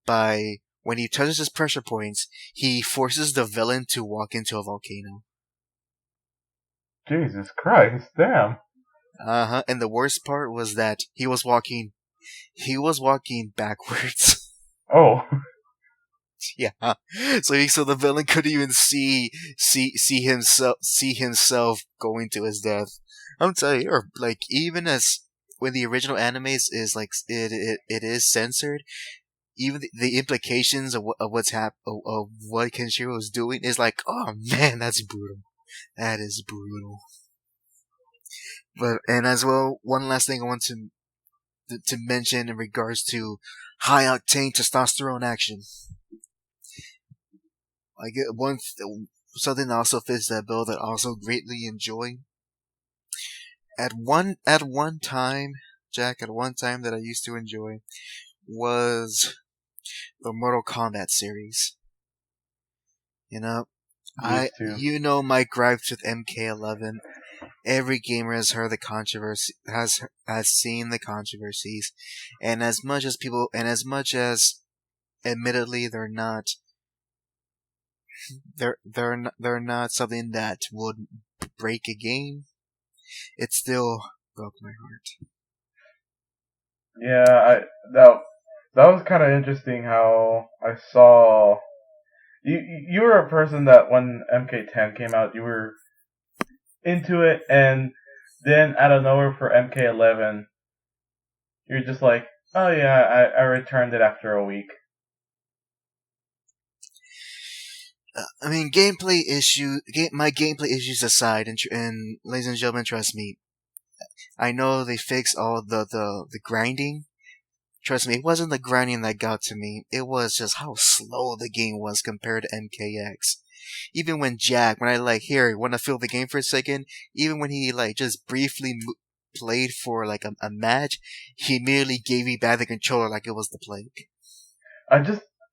by when he touches his pressure points, he forces the villain to walk into a volcano. Jesus Christ, damn. And the worst part was that he was walking backwards. Oh. Yeah. So the villain couldn't even see himself going to his death. I'm telling you, like even as when the original animes is like it is censored, even the implications of what Kenshiro is doing is like, oh man, that's brutal. That is brutal. But and as well, one last thing I want to mention in regards to high octane testosterone action. I get something that also fits that bill that I also greatly enjoy. At one time, Jack, that I used to enjoy was the Mortal Kombat series. You know, my gripes with MK11. Every gamer has heard the controversy, has seen the controversies, and as much as admittedly they're not something that would break a game, it still broke my heart. Yeah, that was kind of interesting how I saw you were a person that when MK10 came out, you were into it, and then out of nowhere for MK11, you're just like, oh yeah, I returned it after a week. I mean, my gameplay issues aside, and ladies and gentlemen, trust me, I know they fixed all the grinding, trust me, it wasn't the grinding that got to me. It was just how slow the game was compared to MKX. Even when JAC, when I like, here, want to feel the game for a second, even when he like just briefly played for like a match, he immediately gave me back the controller like it was the plague.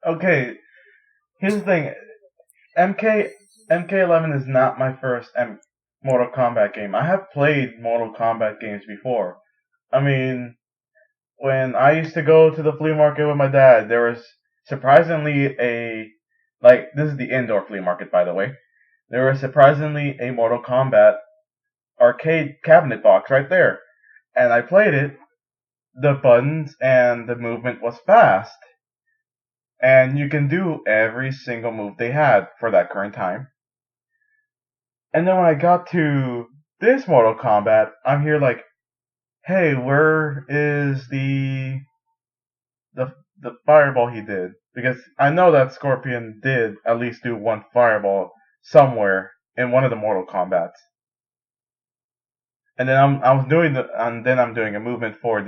Okay, here's the thing. MK11 is not my first Mortal Kombat game. I have played Mortal Kombat games before. I mean, when I used to go to the flea market with my dad, there was surprisingly this is the indoor flea market, by the way. There was surprisingly a Mortal Kombat arcade cabinet box right there. And I played it. The buttons and the movement was fast. And you can do every single move they had for that current time. And then when I got to this Mortal Kombat, I'm here like, hey, where is the fireball he did? Because I know that Scorpion did at least do one fireball somewhere in one of the Mortal Kombats. And then I'm doing a movement for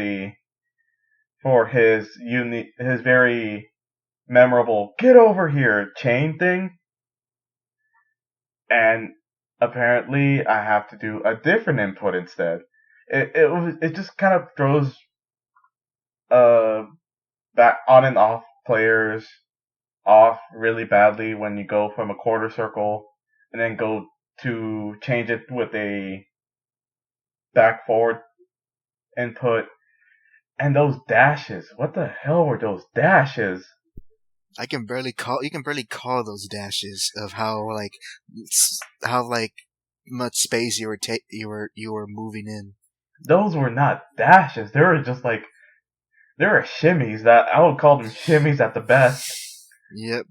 his very memorable "get over here" chain thing, and apparently I have to do a different input instead. It just kind of throws back on and off players off really badly when you go from a quarter circle and then go to change it with a back forward input. And those dashes, what the hell were those dashes? You can barely call those dashes of how much space you were moving in. Those were not dashes. They were just like, they were shimmies. That I would call them shimmies at the best. Yep,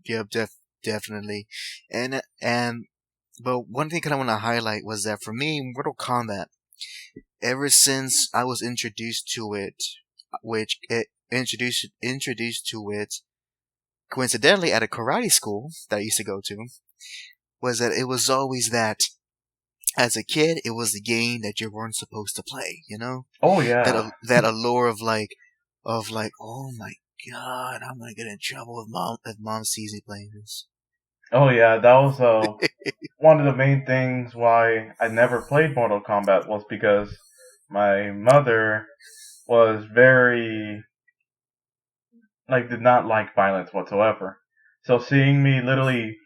definitely. But one thing I kind of want to highlight was that for me, Mortal Kombat, ever since I was introduced to it, coincidentally at a karate school that I used to go to, was that it was always that as a kid, it was the game that you weren't supposed to play, you know? Oh yeah. That allure of like, oh my god, I'm gonna get in trouble if mom sees me playing this. Oh yeah, that was one of the main things why I never played Mortal Kombat was because my mother was very did not like violence whatsoever. So seeing me literally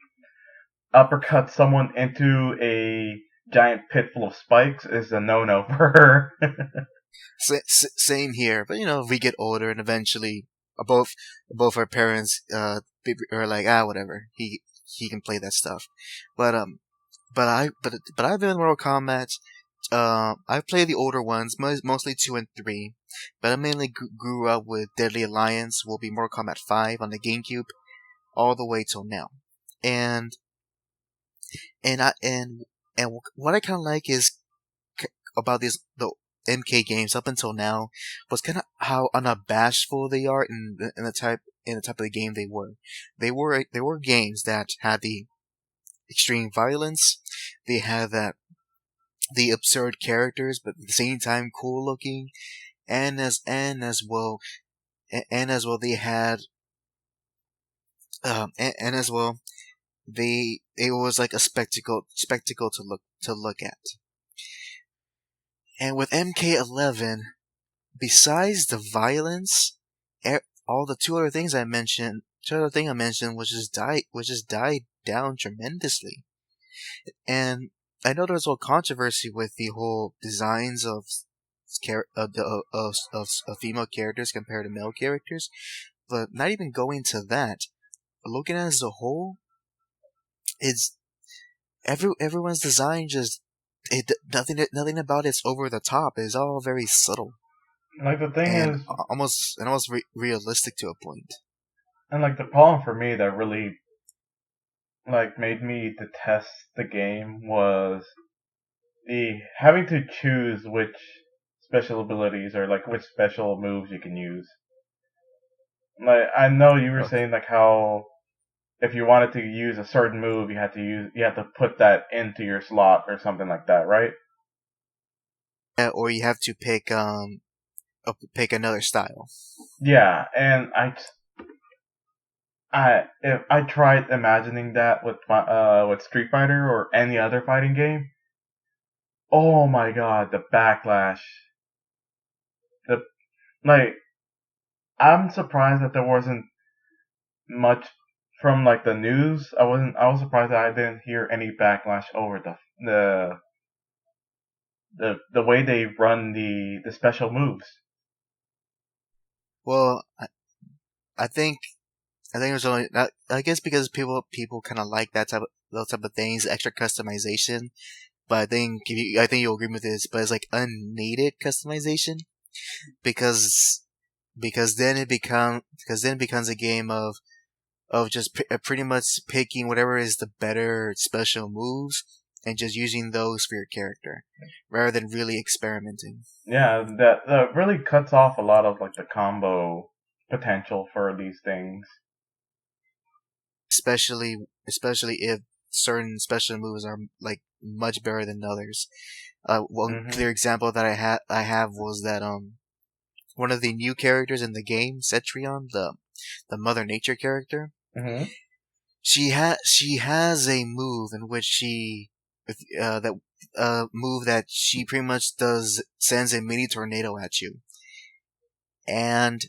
uppercut someone into a giant pit full of spikes is a no-no for her. Same here, but we get older and eventually both our parents are like, whatever, he can play that stuff. But I've been in Mortal Kombat. I've played the older ones, mostly 2 and 3, but I mainly grew up with Deadly Alliance, will be Mortal Kombat 5 on the GameCube, all the way till now. And what I kind of like is about the MK games up until now was kind of how unabashful they are in the type of the game they were. They were games that had the extreme violence. They had the absurd characters, but at the same time cool looking, and as well they had and as well it was like a spectacle to look at. And with MK11, besides the violence, all the two other things I mentioned was just died down tremendously. And I know there's a little controversy with the whole designs of female characters compared to male characters, but not even going to that. Looking at it as a whole, it's everyone's design nothing about it's over the top. It's all very subtle. Like the thing and is, almost realistic to a point. And the problem for me that really made me detest the game was the having to choose which special abilities or which special moves you can use. I know you were saying how if you wanted to use a certain move, you have to put that into your slot or something like that, right? Yeah, or you have to pick pick another style. Yeah, and if I tried imagining that with Street Fighter or any other fighting game. Oh my god, the backlash. The like, I'm surprised that there wasn't much from like the news. I was surprised that I didn't hear any backlash over the way they run the special moves. Well, I think there's only I guess because people kind of like that type of those type of things, extra customization. But I think you'll agree with this. But it's like unneeded customization because then it becomes a game of just pretty much picking whatever is the better special moves and just using those for your character rather than really experimenting. Yeah, that really cuts off a lot of like the combo potential for these things. Especially if certain special moves are like much better than others. One Mhm. clear example that I have was that one of the new characters in the game, Cetrion, the Mother Nature character, Mhm. she has a move in which that move that she pretty much does sends a mini tornado at you, and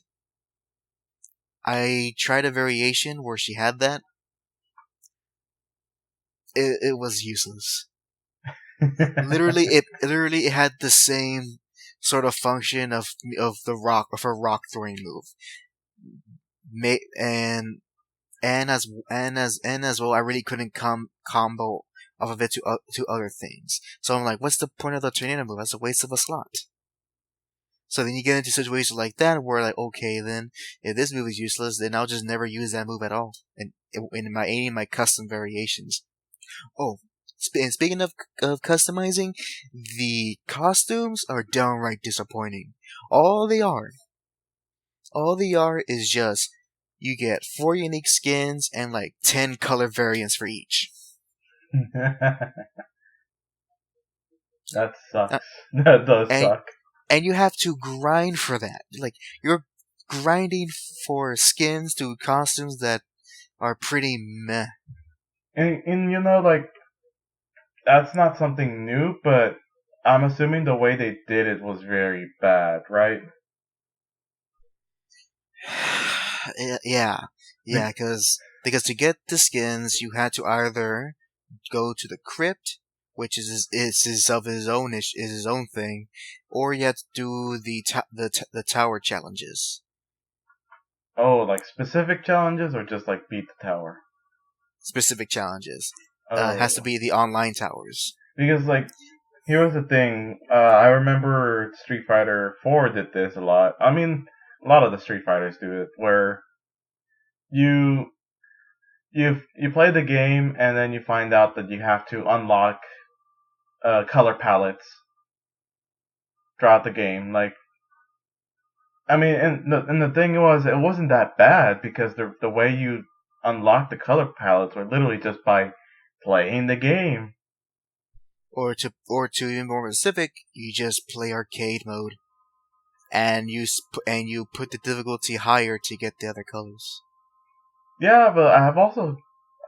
I tried a variation where she had that. It was useless. Literally it had the same sort of function of the rock of her rock throwing move. And as well, I really couldn't combo off of it to other things. So I'm like, what's the point of the tornado move? That's a waste of a slot. So then you get into situations like that where like, okay, then if this move is useless, then I'll just never use that move at all. And in my custom variations. Oh, and speaking of customizing, the costumes are downright disappointing. All they are, all they are is just you get 4 unique skins and like 10 color variants for each. That Uh, sucks. That does and suck. and you have to grind for that. Like you're grinding for skins to costumes that are pretty meh. And like that's not something new, but I'm assuming the way they did it was very bad, right? Yeah, Be- because to get the skins, you had to either go to the crypt, which is his own thing, or you had to do the tower challenges. oh, like specific challenges or just like beat the tower? Specific challenges. Has to Oh, be the online towers. because like here was the thing. I remember Street Fighter 4 did this a lot. I mean, a lot of the Street Fighters do it, where you you play the game and then you find out that you have to unlock color palettes throughout the game. Like, I mean, and the thing was, it wasn't that bad because the way you unlock the color palettes were literally just by playing the game. Or to be more specific, you just play arcade mode, and you put the difficulty higher to get the other colors. Yeah, but I have also,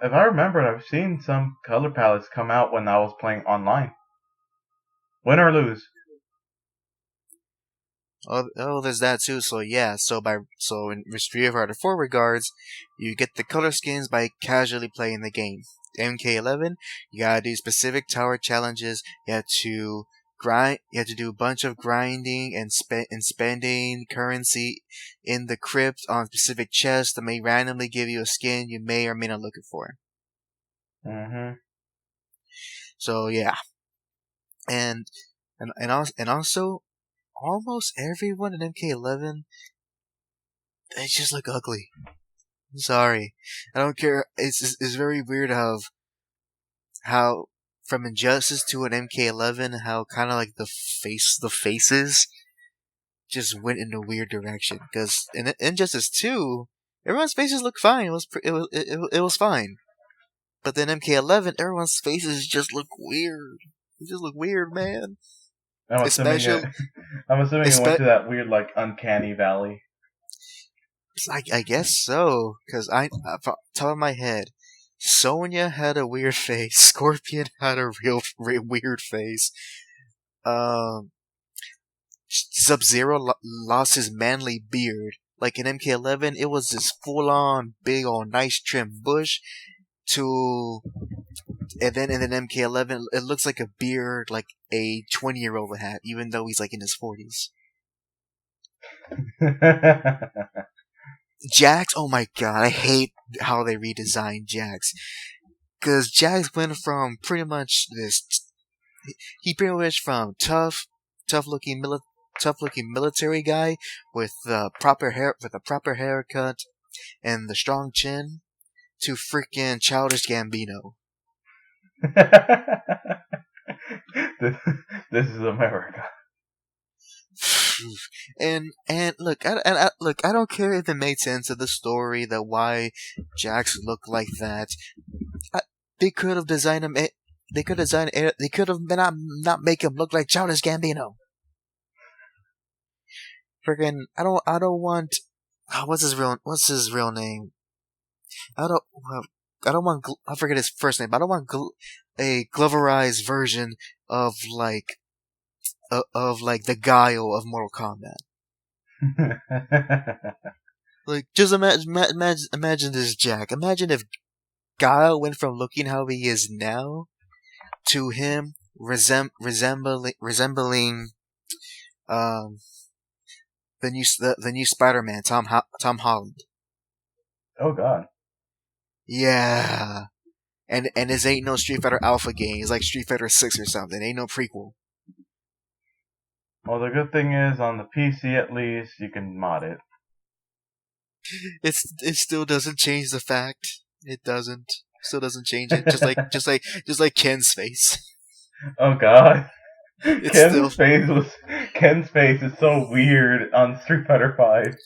if I remember, I've seen some color palettes come out when I was playing online. Win or lose. There's that too. So yeah, in Street Fighter 4 regards, you get the color skins by casually playing the game. MK11, you gotta do specific tower challenges. You have to grind. You have to do a bunch of grinding and spending currency in the crypt on specific chests that may randomly give you a skin you may or may not looking for. Hmm. So yeah, and also almost everyone in MK11 they just look ugly. I'm sorry, I don't care. It's very weird how from Injustice to an MK11 how kind of like the faces just went in a weird direction. Because in Injustice 2, everyone's faces looked fine. It was fine. But then MK11, everyone's faces just look weird. They just look weird, man. I'm assuming it. Especially, I'm assuming it went espe- to that weird, like, uncanny valley. I guess so, because off the top of my head, Sonya had a weird face. Scorpion had a weird face. Um, Sub-Zero lost his manly beard. Like in MK11, it was this full-on, big, old, nice trim bush. And then MK11, it looks like a beard, like a 20-year-old would have, even though he's like in his 40s. Jax, oh my god, I hate how they redesigned Jax. Because Jax went from pretty much this. He pretty much from tough looking military guy with the proper haircut and the strong chin to freaking childish Gambino. this, this is America. And look, I don't care if it made sense of the story that why Jax looked like that. They could have designed him. They could have not make him look like childish Gambino. Friggin', I don't want. What's his real name? I don't. I don't want. I forget his first name. But I don't want a Gloverized version of like the Guile of Mortal Kombat. Like, just imagine this, Jack. Imagine if Guile went from looking how he is now to him resembling the new Spider-Man, Tom Holland. Oh god. Yeah. And this ain't no Street Fighter Alpha game. It's like Street Fighter 6 or something. Ain't no prequel. Well, the good thing is, on the PC at least, you can mod it. It still doesn't change the fact. It doesn't. Still doesn't change it. Just like Ken's face. Oh god. It's Ken's face is so weird on Street Fighter 5.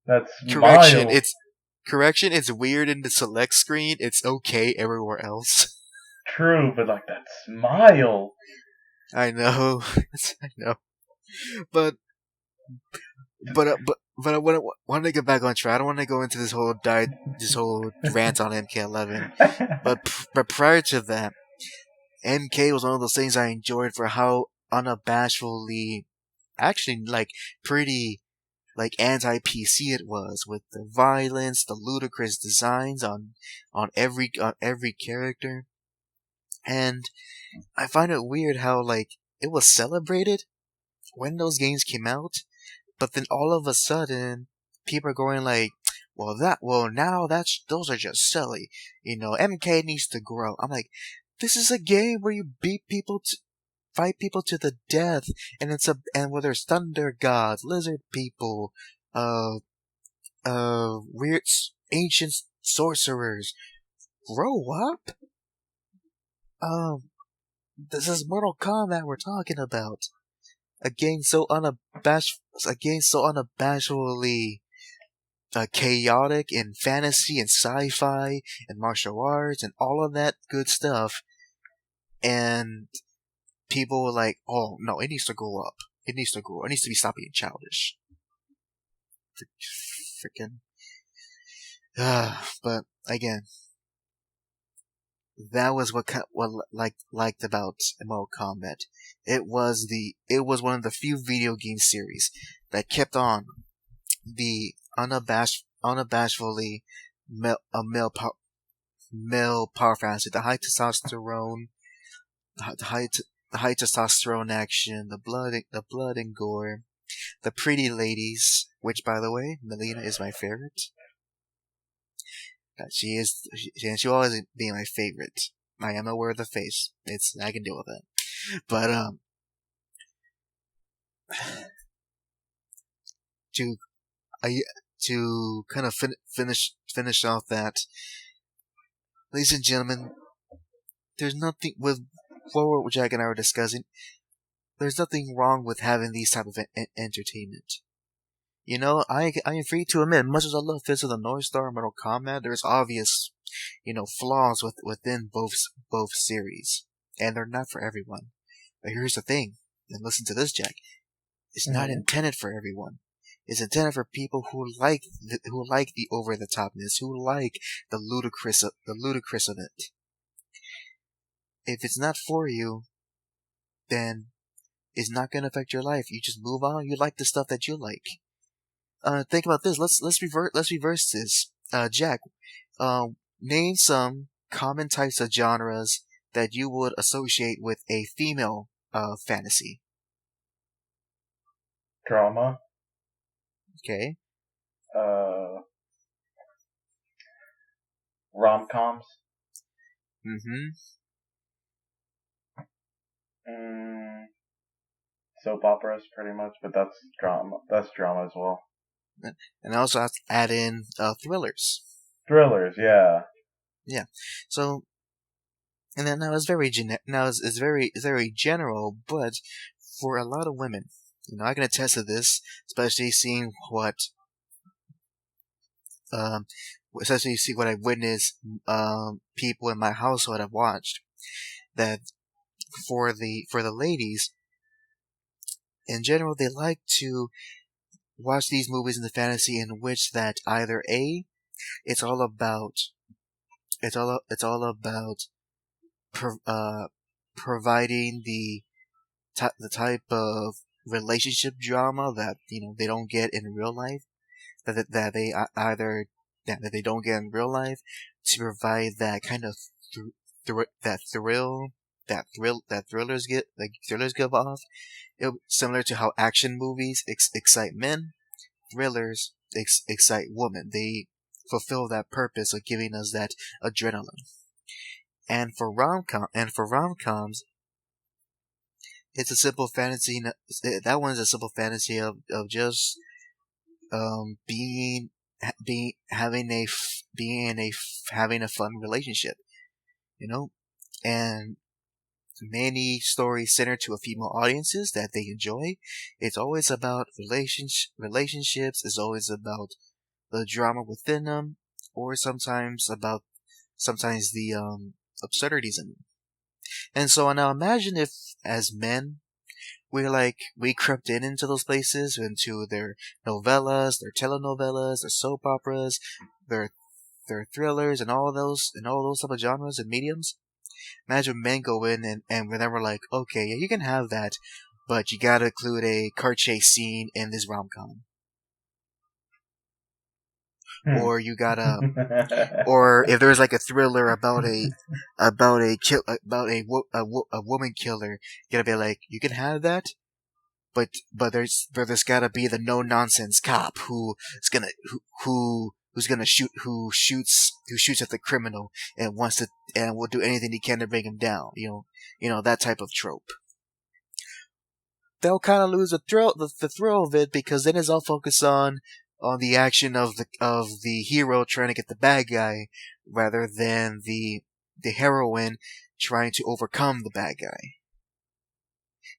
That's correction. mild. It's weird in the select screen. It's okay everywhere else. True, but like that smile. I know. I know. But I want to get back on track. I don't want to go into this whole rant on MK11. But prior to that, MK was one of those things I enjoyed for how unabashedly, actually, like, pretty, like, anti-PC it was, with the violence, the ludicrous designs on every character. And I find it weird how, like, it was celebrated when those games came out, but then all of a sudden, people are going like, now those are just silly. You know, MK needs to grow. I'm like, this is a game where you fight people to the death, and where there's thunder gods, lizard people, weird ancient sorcerers. Grow up. This is Mortal Kombat we're talking about. A game so unabashedly chaotic in fantasy and sci-fi and martial arts and all of that good stuff. And people were like, "Oh no, it needs to grow up. It needs to grow. It needs to stop being childish." Freaking. But again, that was what liked about Mortal Kombat. It was one of the few video game series that kept on the unabashedly male power fantasy, the high testosterone, the high testosterone action, the blood and gore, the pretty ladies, which, by the way, Melina is my favorite. She'll always be my favorite. I am aware of the face. I can deal with that. But, to kind of finish off that, ladies and gentlemen, there's nothing with what Jack and I were discussing. There's nothing wrong with having these type of entertainment. You know, I am free to admit, much as I love Fist of the North Star and Mortal Kombat, there's obvious, flaws within both series, and they're not for everyone. But here's the thing: and listen to this, Jack. It's not Mhm. intended for everyone. It's intended for people who like the over the topness, who like the ludicrous of it. If it's not for you, then it's not going to affect your life. You just move on. You like the stuff that you like. Think about this. Let's reverse this. Jack, name some common types of genres that you would associate with a female fantasy. Drama. Okay. Uh, rom-coms. Mm-hmm. Mm, soap operas, pretty much, but that's drama. That's drama as well. And I also have to add in thrillers. Thrillers, yeah. Yeah. So, and then now it's very general, but for a lot of women, I can attest to this, especially seeing um, especially see what I've witnessed, people in my household have watched, that for the ladies, in general, they like to watch these movies in the fantasy in which that either A, it's all about, it's all about providing the type of relationship drama that they don't get in real life, that they either that they don't get in real life, to provide that kind of that thrillers give off. Similar to how action movies excite men, thrillers excite women. They fulfill that purpose of giving us that adrenaline. And for rom-coms, it's a simple fantasy. That one's a simple fantasy of just being being having a having a fun relationship, and many stories centered to a female audiences that they enjoy. It's always about relationships. It's always about the drama within them, or sometimes the absurdities in them. And so now imagine if, as men, we crept into those places, into their novellas, their telenovelas, their soap operas, their thrillers, and all those type of genres and mediums. Imagine men go in and then we're like, okay, yeah, you can have that, but you gotta include a car chase scene in this rom com, Hmm. or you gotta, or if there's like a thriller about a woman killer, you gotta be like, you can have that, but there's gotta be the no nonsense cop who's gonna shoots at the criminal and will do anything he can to bring him down. That type of trope. They'll kind of lose the thrill of it, because then it's all focused on the action of the hero trying to get the bad guy, rather than the heroine trying to overcome the bad guy.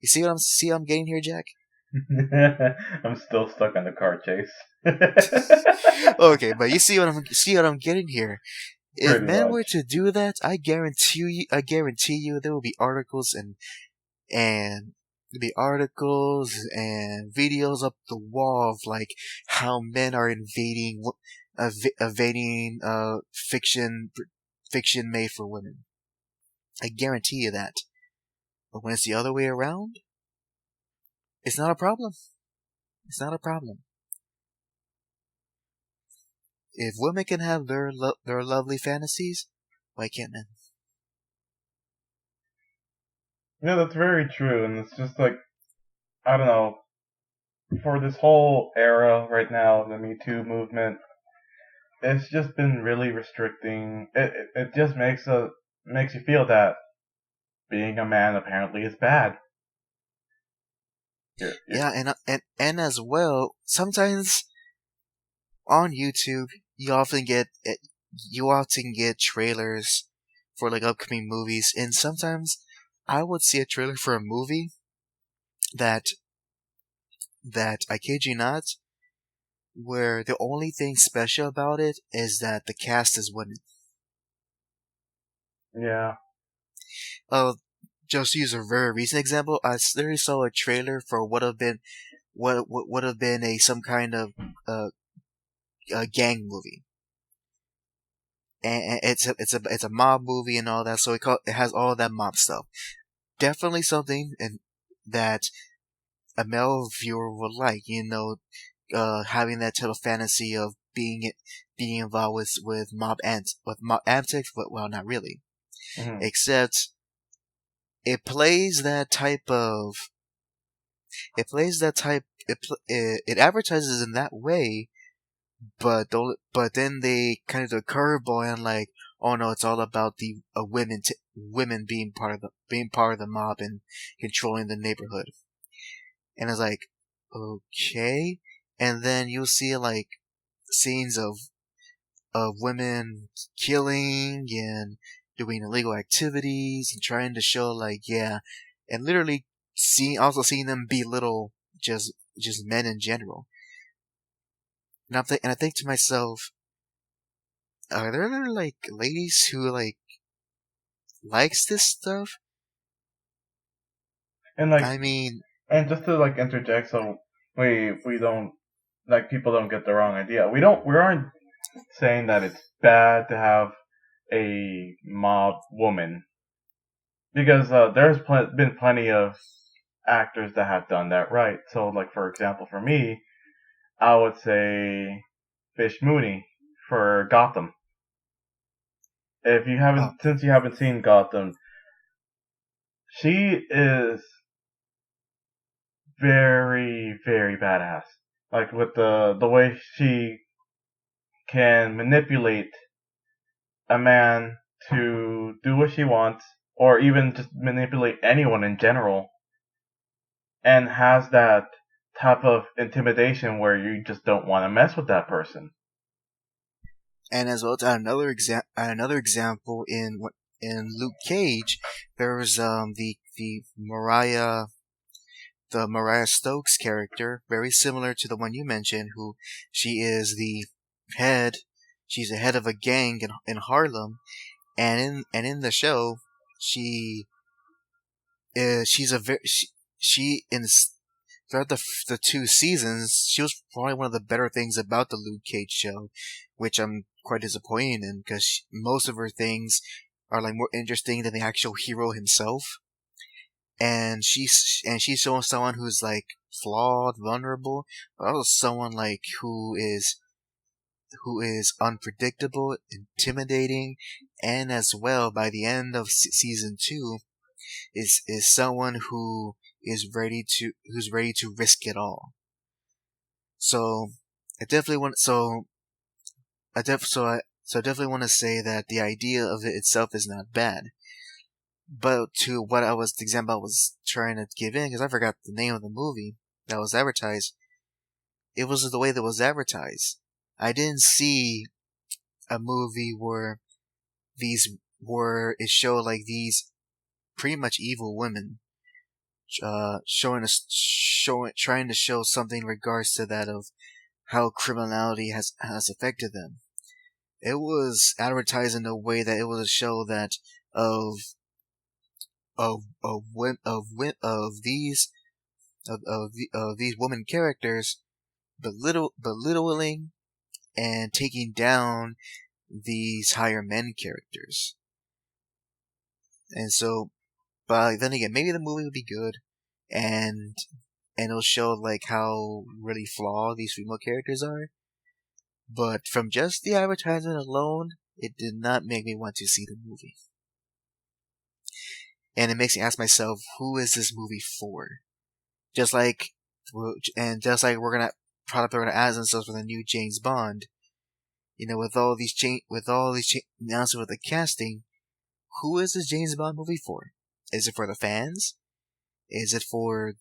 You see what I'm getting here, Jack? I'm still stuck on the car chase. Okay, but you see what I'm getting here. If Pretty men were much. to do that, I guarantee you there will be articles and there'll be articles and videos up the wall of like how men are evading fiction made for women. I guarantee you that. But when it's the other way around, it's not a problem. It's not a problem. If women can have their lovely fantasies, why can't men? Yeah, that's very true, and it's just like, I don't know, for this whole era right now, the Me Too movement, it's just been really restricting. It just makes you feel that being a man apparently is bad. Yeah, and as well, sometimes on YouTube you often get trailers for like upcoming movies, and sometimes I would see a trailer for a movie that I kid you not, where the only thing special about it is that the cast is women. Yeah. Uh, just to use a very recent example, I literally saw a trailer for what would have been a some kind of uh, a gang movie, and it's a mob movie and all that. So it has all that mob stuff. Definitely something that a male viewer would like. Having that type of fantasy of being involved with mob antics, but well, not really. Hmm. Except it plays that type of it advertises in that way, but then they kind of do a curveball and like, oh no, it's all about the women being part of the mob and controlling the neighborhood. And it's like, okay. And then you'll see like scenes of women killing and doing illegal activities and trying to show like, yeah, and literally seeing them belittle just men in general. And I think to myself, are there like ladies who like likes this stuff? And like, I mean, and just to like interject, so we don't like people don't get the wrong idea. We aren't saying that it's bad to have a mob woman because been plenty of actors that have done that right. So like for example, for me, I would say Fish Mooney for Gotham. If you oh, haven't, since you haven't seen Gotham, she is very, very badass. Like with the way she can manipulate a man to do what she wants, or even just manipulate anyone in general, and has that type of intimidation where you just don't want to mess with that person. and as well as another example in Luke Cage, there was the Mariah Stokes character, very similar to the one you mentioned, who she is the head. She's the head of a gang in Harlem, and in the show, she she's a very she in throughout the two seasons, she was probably one of the better things about the Luke Cage show, which I'm quite disappointed in because most of her things are like more interesting than the actual hero himself. And she's showing someone who's like flawed, vulnerable, but also someone like who is unpredictable, intimidating, and as well by the end of season two is someone who's ready to risk it all. So I definitely want so I def so I definitely want to say that the idea of it itself is not bad. But to what I was the example I was trying to give in because I forgot the name of the movie that was advertised. It was the way that was advertised. I didn't see a movie where it showed like these pretty much evil women trying to show something in regards to that of how criminality has affected them. It was advertised in a way that it was a show that of of these of these women characters belittling and taking down these higher men characters. And so, but then again, maybe the movie would be good, and it'll show like how really flawed these female characters are. But from just the advertisement alone, it did not make me want to see the movie. And it makes me ask myself, who is this movie for? Just like, just like we're gonna ask ourselves for the new James Bond. With all these announcements with the casting, who is this James Bond movie for? Is it for the fans? Is it for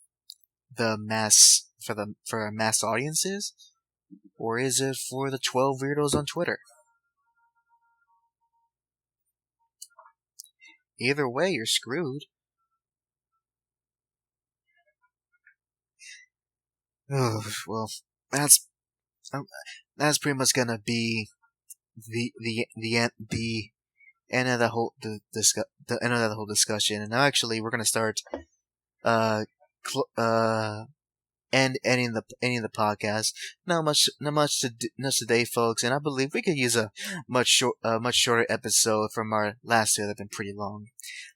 for mass audiences? Or is it for the 12 weirdos on Twitter? Either way, you're screwed. Well, that's that's pretty much gonna be the end of the end of the whole discussion. And now, actually, we're gonna start uh ending the podcast. Not much today, folks. And I believe we could use a much shorter episode from our last two that have been pretty long.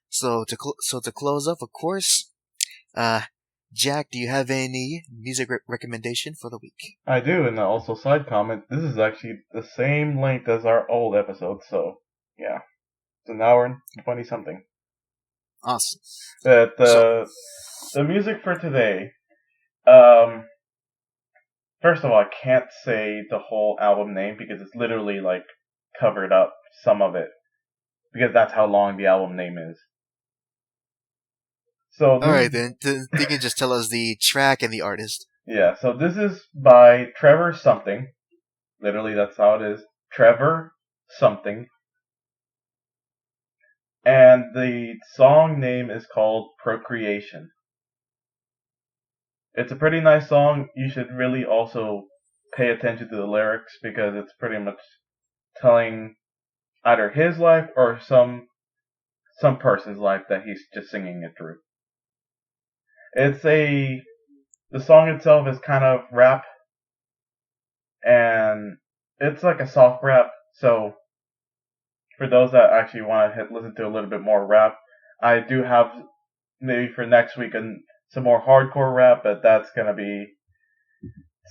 So to close off, of course, Jack, do you have any music recommendation for the week? I do, and also side comment, this is actually the same length as our old episode, so yeah. It's an hour and 20 something. Awesome. But the music for today, first of all, I can't say the whole album name because it's literally like covered up some of it. Because that's how long the album name is. So alright then, you can just tell us the track and the artist. Yeah, so this is by Trevor something. Literally, that's how it is. Trevor something. And the song name is called Procreation. It's a pretty nice song. You should really also pay attention to the lyrics because it's pretty much telling either his life or some person's life that he's just singing it through. The song itself is kind of rap, and it's like a soft rap, so for those that actually want to listen to a little bit more rap, I do have maybe for next week some more hardcore rap, but that's going to be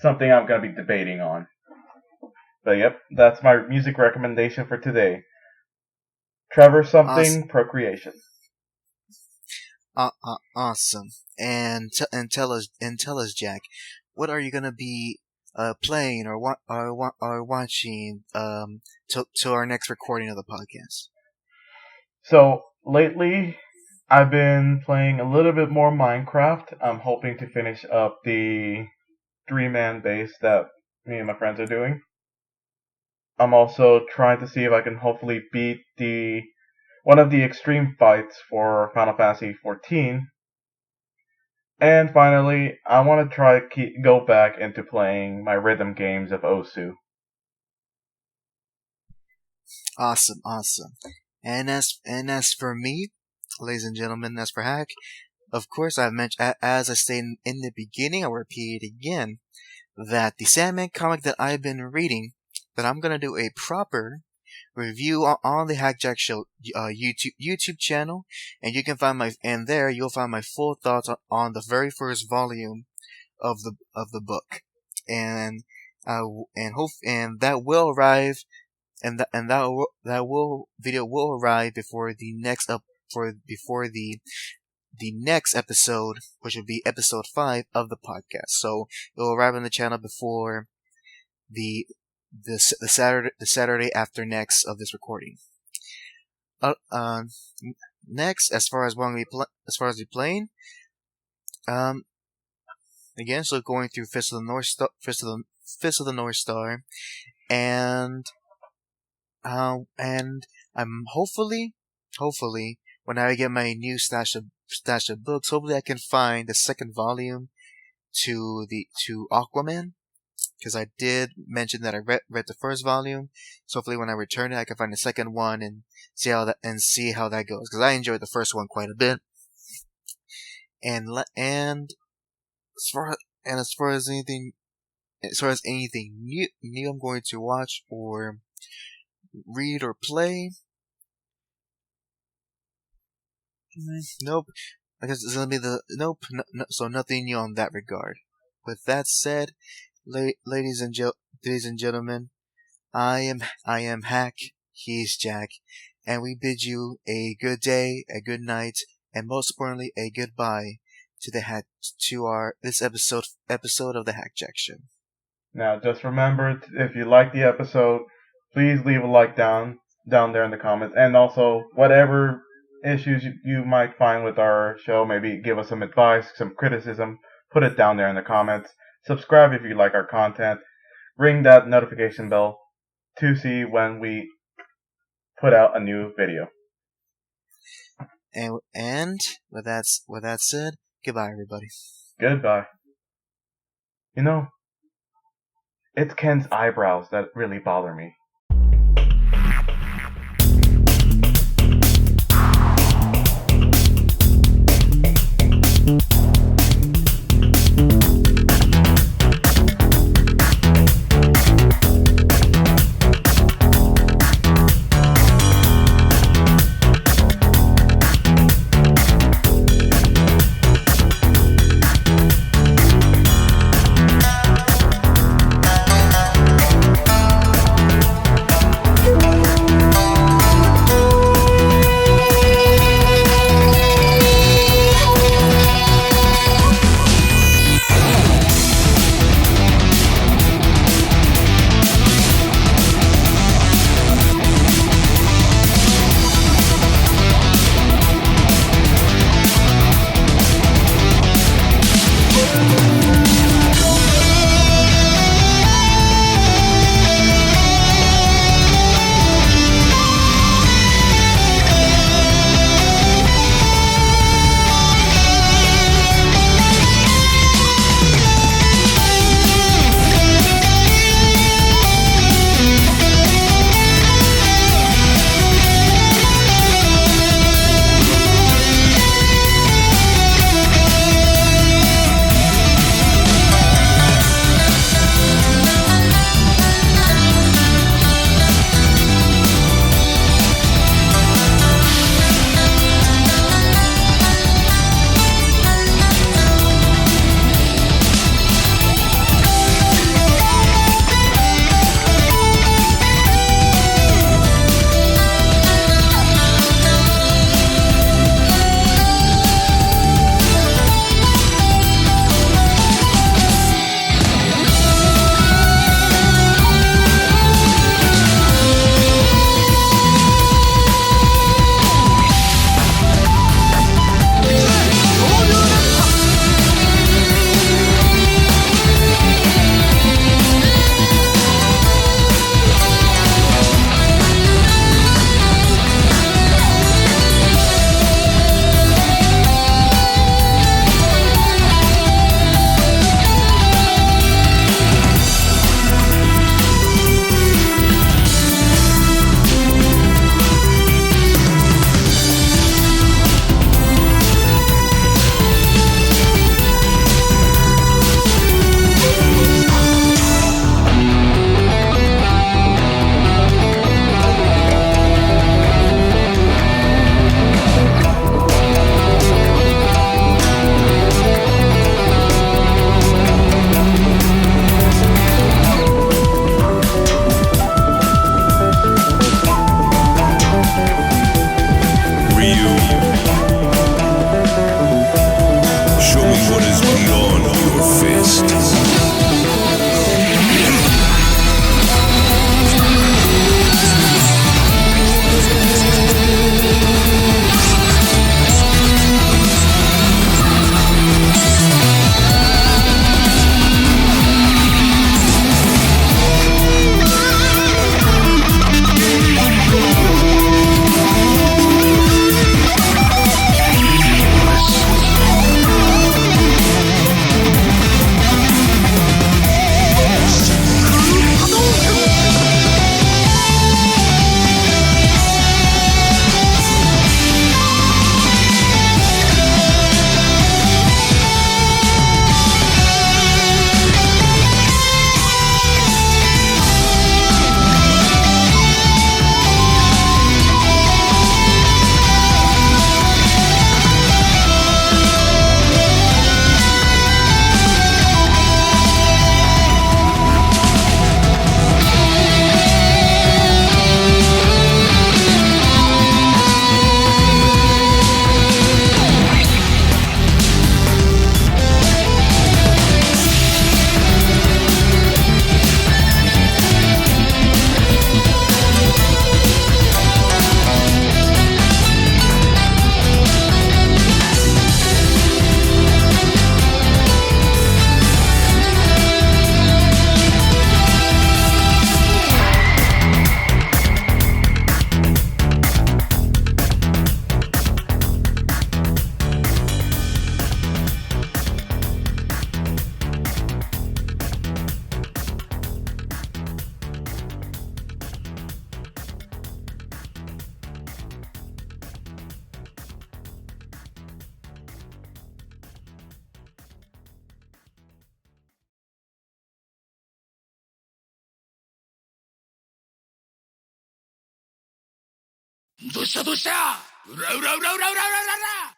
something I'm going to be debating on. But yep, that's my music recommendation for today. Trevor something, awesome. Procreation. Awesome. And tell us, Jack, what are you gonna be playing or watching to our next recording of the podcast? So lately, I've been playing a little bit more Minecraft. I'm hoping to finish up the 3-man base that me and my friends are doing. I'm also trying to see if I can hopefully beat one of the extreme fights for Final Fantasy XIV. And finally, I want to try to go back into playing my rhythm games of Osu. Awesome. And as for me, ladies and gentlemen, as for HAC, of course, I've mentioned, as I stated in the beginning, I'll repeat it again, that the Sandman comic that I've been reading, that I'm gonna do a proper review on the HackJack Show YouTube channel, and you'll find my full thoughts on the very first volume of the book, and that will arrive, and that video will arrive before the next the next episode, which will be episode 5 of the podcast. So it will arrive on the channel before the Saturday after next of this recording. Next, as far as we playing, again, so going through Fist of the North Star, and I'm hopefully when I get my new stash of books, hopefully I can find the second volume to Aquaman. Because I did mention that I read the first volume, so hopefully when I return it, I can find the second one and see how that goes. Because I enjoyed the first one quite a bit. And as far as anything new I'm going to watch or read or play, nope. I guess it's gonna be so nothing new on that regard. With that said, ladies and gentlemen, I am HAC, he's Jack, and we bid you a good day, a good night, and most importantly, a goodbye to this episode of the HackJack Show. Now, just remember, if you like the episode, please leave a like down there in the comments, and also whatever issues you might find with our show, maybe give us some advice, some criticism, put it down there in the comments. Subscribe if you like our content. Ring that notification bell to see when we put out a new video. And with that said, goodbye, everybody. Goodbye. You know, it's Ken's eyebrows that really bother me. どうしたどうしたうらうらうらうらうらうらうら